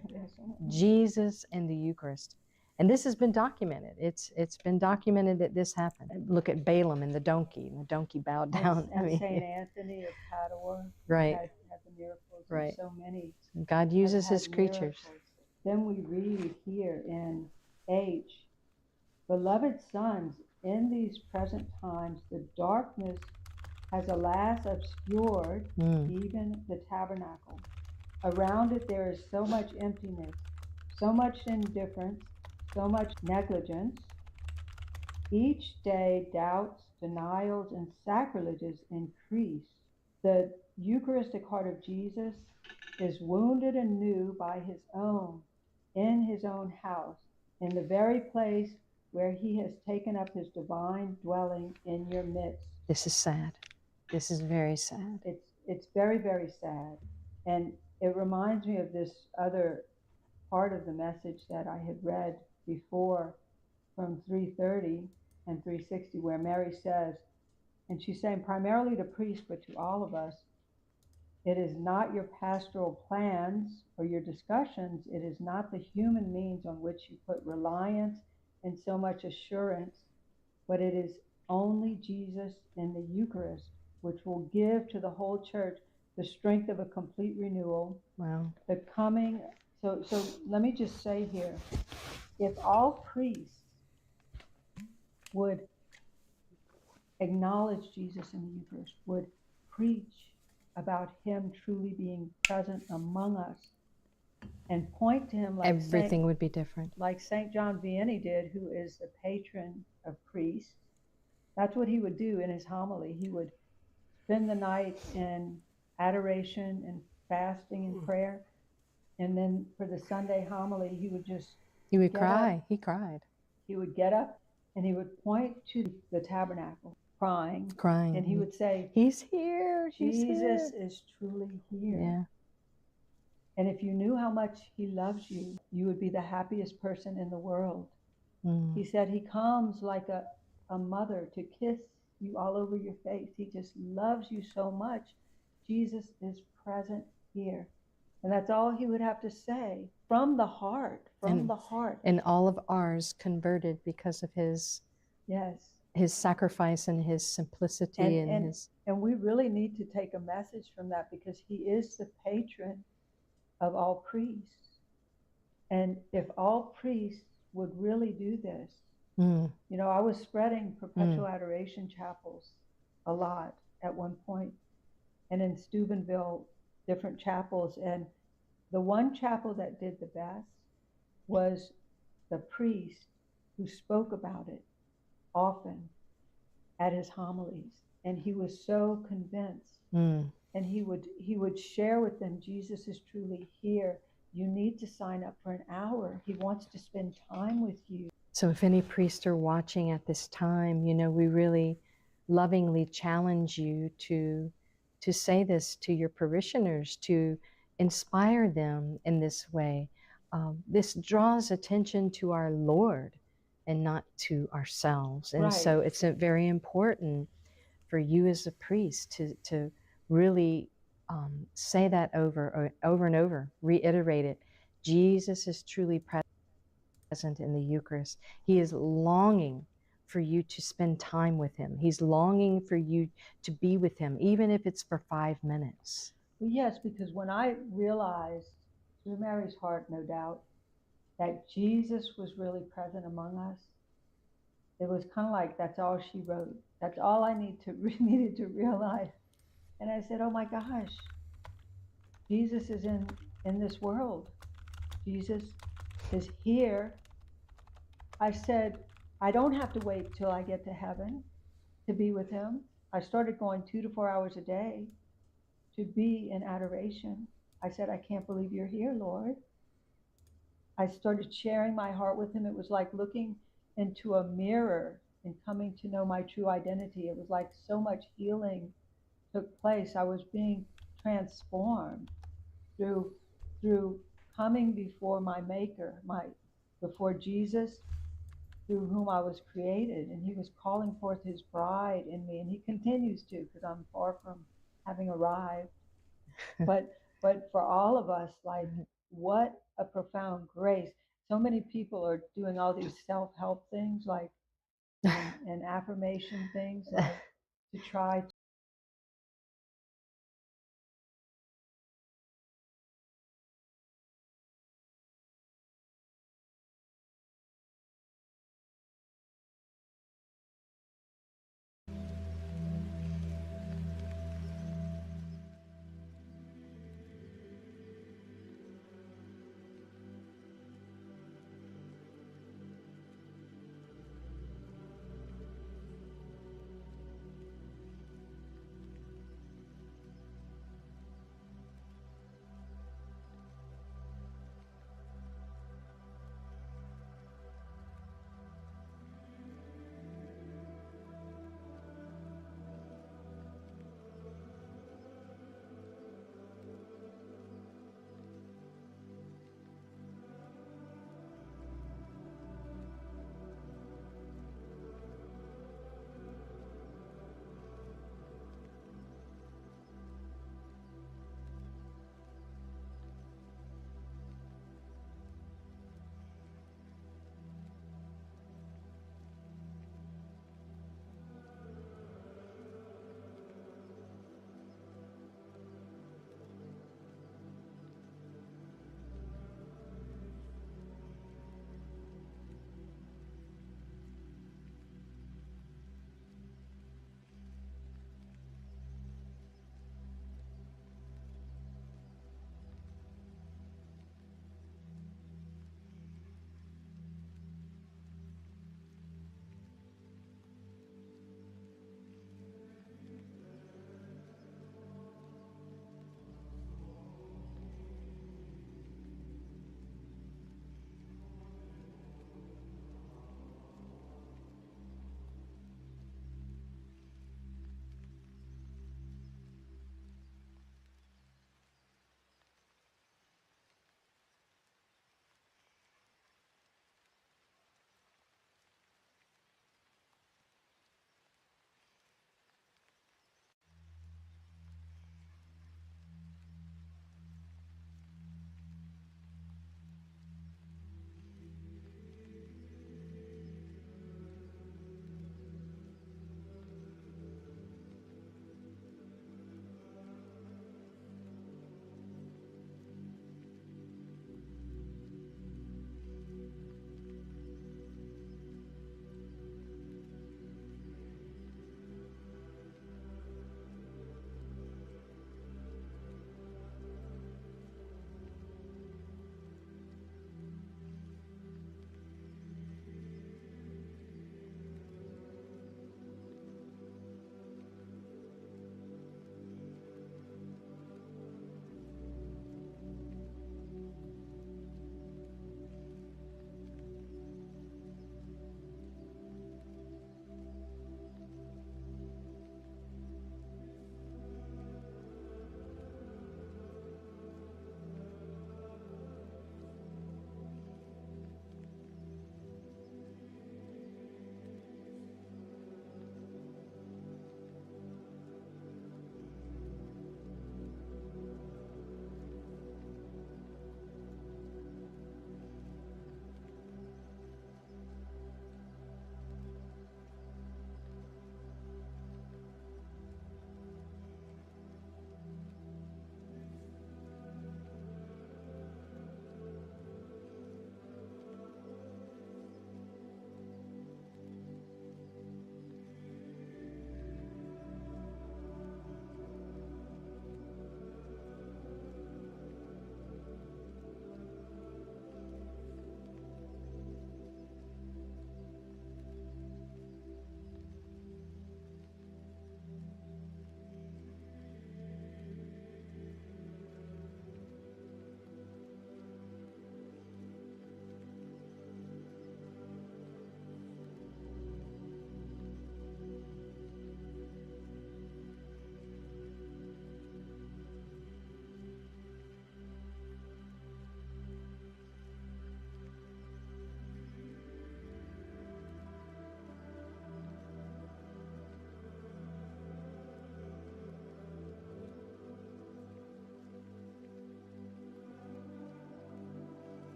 Jesus in the Eucharist. And this has been documented. It's been documented that this happened. Look at Balaam and the donkey bowed down. And St. Anthony of Padua, right, had the miracles, right. And so many. God uses his creatures. Miracles. Then we read here in H, beloved sons, in these present times the darkness has alas obscured even the tabernacle. Around it there is so much emptiness, so much indifference, so much negligence. Each day doubts, denials, and sacrileges increase. The Eucharistic heart of Jesus is wounded anew by his own, in his own house, in the very place where he has taken up his divine dwelling in your midst. This is sad. This is very sad. It's very, very sad. And it reminds me of this other part of the message that I had read before from 330 and 360, where Mary says, and she's saying primarily to priests, but to all of us, it is not your pastoral plans or your discussions, it is not the human means on which you put reliance and so much assurance, but it is only Jesus in the Eucharist, which will give to the whole church the strength of a complete renewal. Wow. The coming, so let me just say here, if all priests would acknowledge Jesus in the Eucharist, would preach about him truly being present among us, and point to him like everything would be different. Like St. John Vianney did, who is the patron of priests. That's what he would do in his homily. He would spend the night in adoration and fasting and prayer. And then for the Sunday homily, he would cry. He cried. He would get up and he would point to the tabernacle, crying. And he would say, he's here. Jesus is truly here. Yeah. And if you knew how much he loves you, you would be the happiest person in the world. He said he comes like a mother to kiss you all over your face. He just loves you so much. Jesus is present here. And that's all he would have to say from the heart, the heart. And all of ours converted because of his sacrifice and his simplicity and we really need to take a message from that, because he is the patron of all priests. And if all priests would really do this, Mm. you know, I was spreading perpetual adoration chapels a lot at one point, and in Steubenville, different chapels. And the one chapel that did the best was the priest who spoke about it often at his homilies. And he was so convinced. Mm. And he would share with them, Jesus is truly here. You need to sign up for an hour. He wants to spend time with you. So if any priests are watching at this time, you know, we really lovingly challenge you to say this to your parishioners, to inspire them in this way. This draws attention to our Lord and not to ourselves. And so Right. it's very important for you as a priest to really say that over and over, reiterate it. Jesus is truly present in the Eucharist. He is longing for you to spend time with him. He's longing for you to be with him, even if it's for 5 minutes. Well, yes, because when I realized, through Mary's heart, no doubt, that Jesus was really present among us, it was kind of like that's all she wrote. That's all I needed to realize. And I said, oh my gosh, Jesus is in this world. Jesus is here. I said, I don't have to wait till I get to heaven to be with him. I started going 2 to 4 hours a day to be in adoration. I said, I can't believe you're here, Lord. I started sharing my heart with him. It was like looking into a mirror and coming to know my true identity. It was like so much healing took place. I was being transformed through coming before my maker, before Jesus, through whom I was created, and he was calling forth his bride in me, and he continues to, because I'm far from having arrived. but for all of us, like, what a profound grace. So many people are doing all these self-help things, like and affirmation things, like to try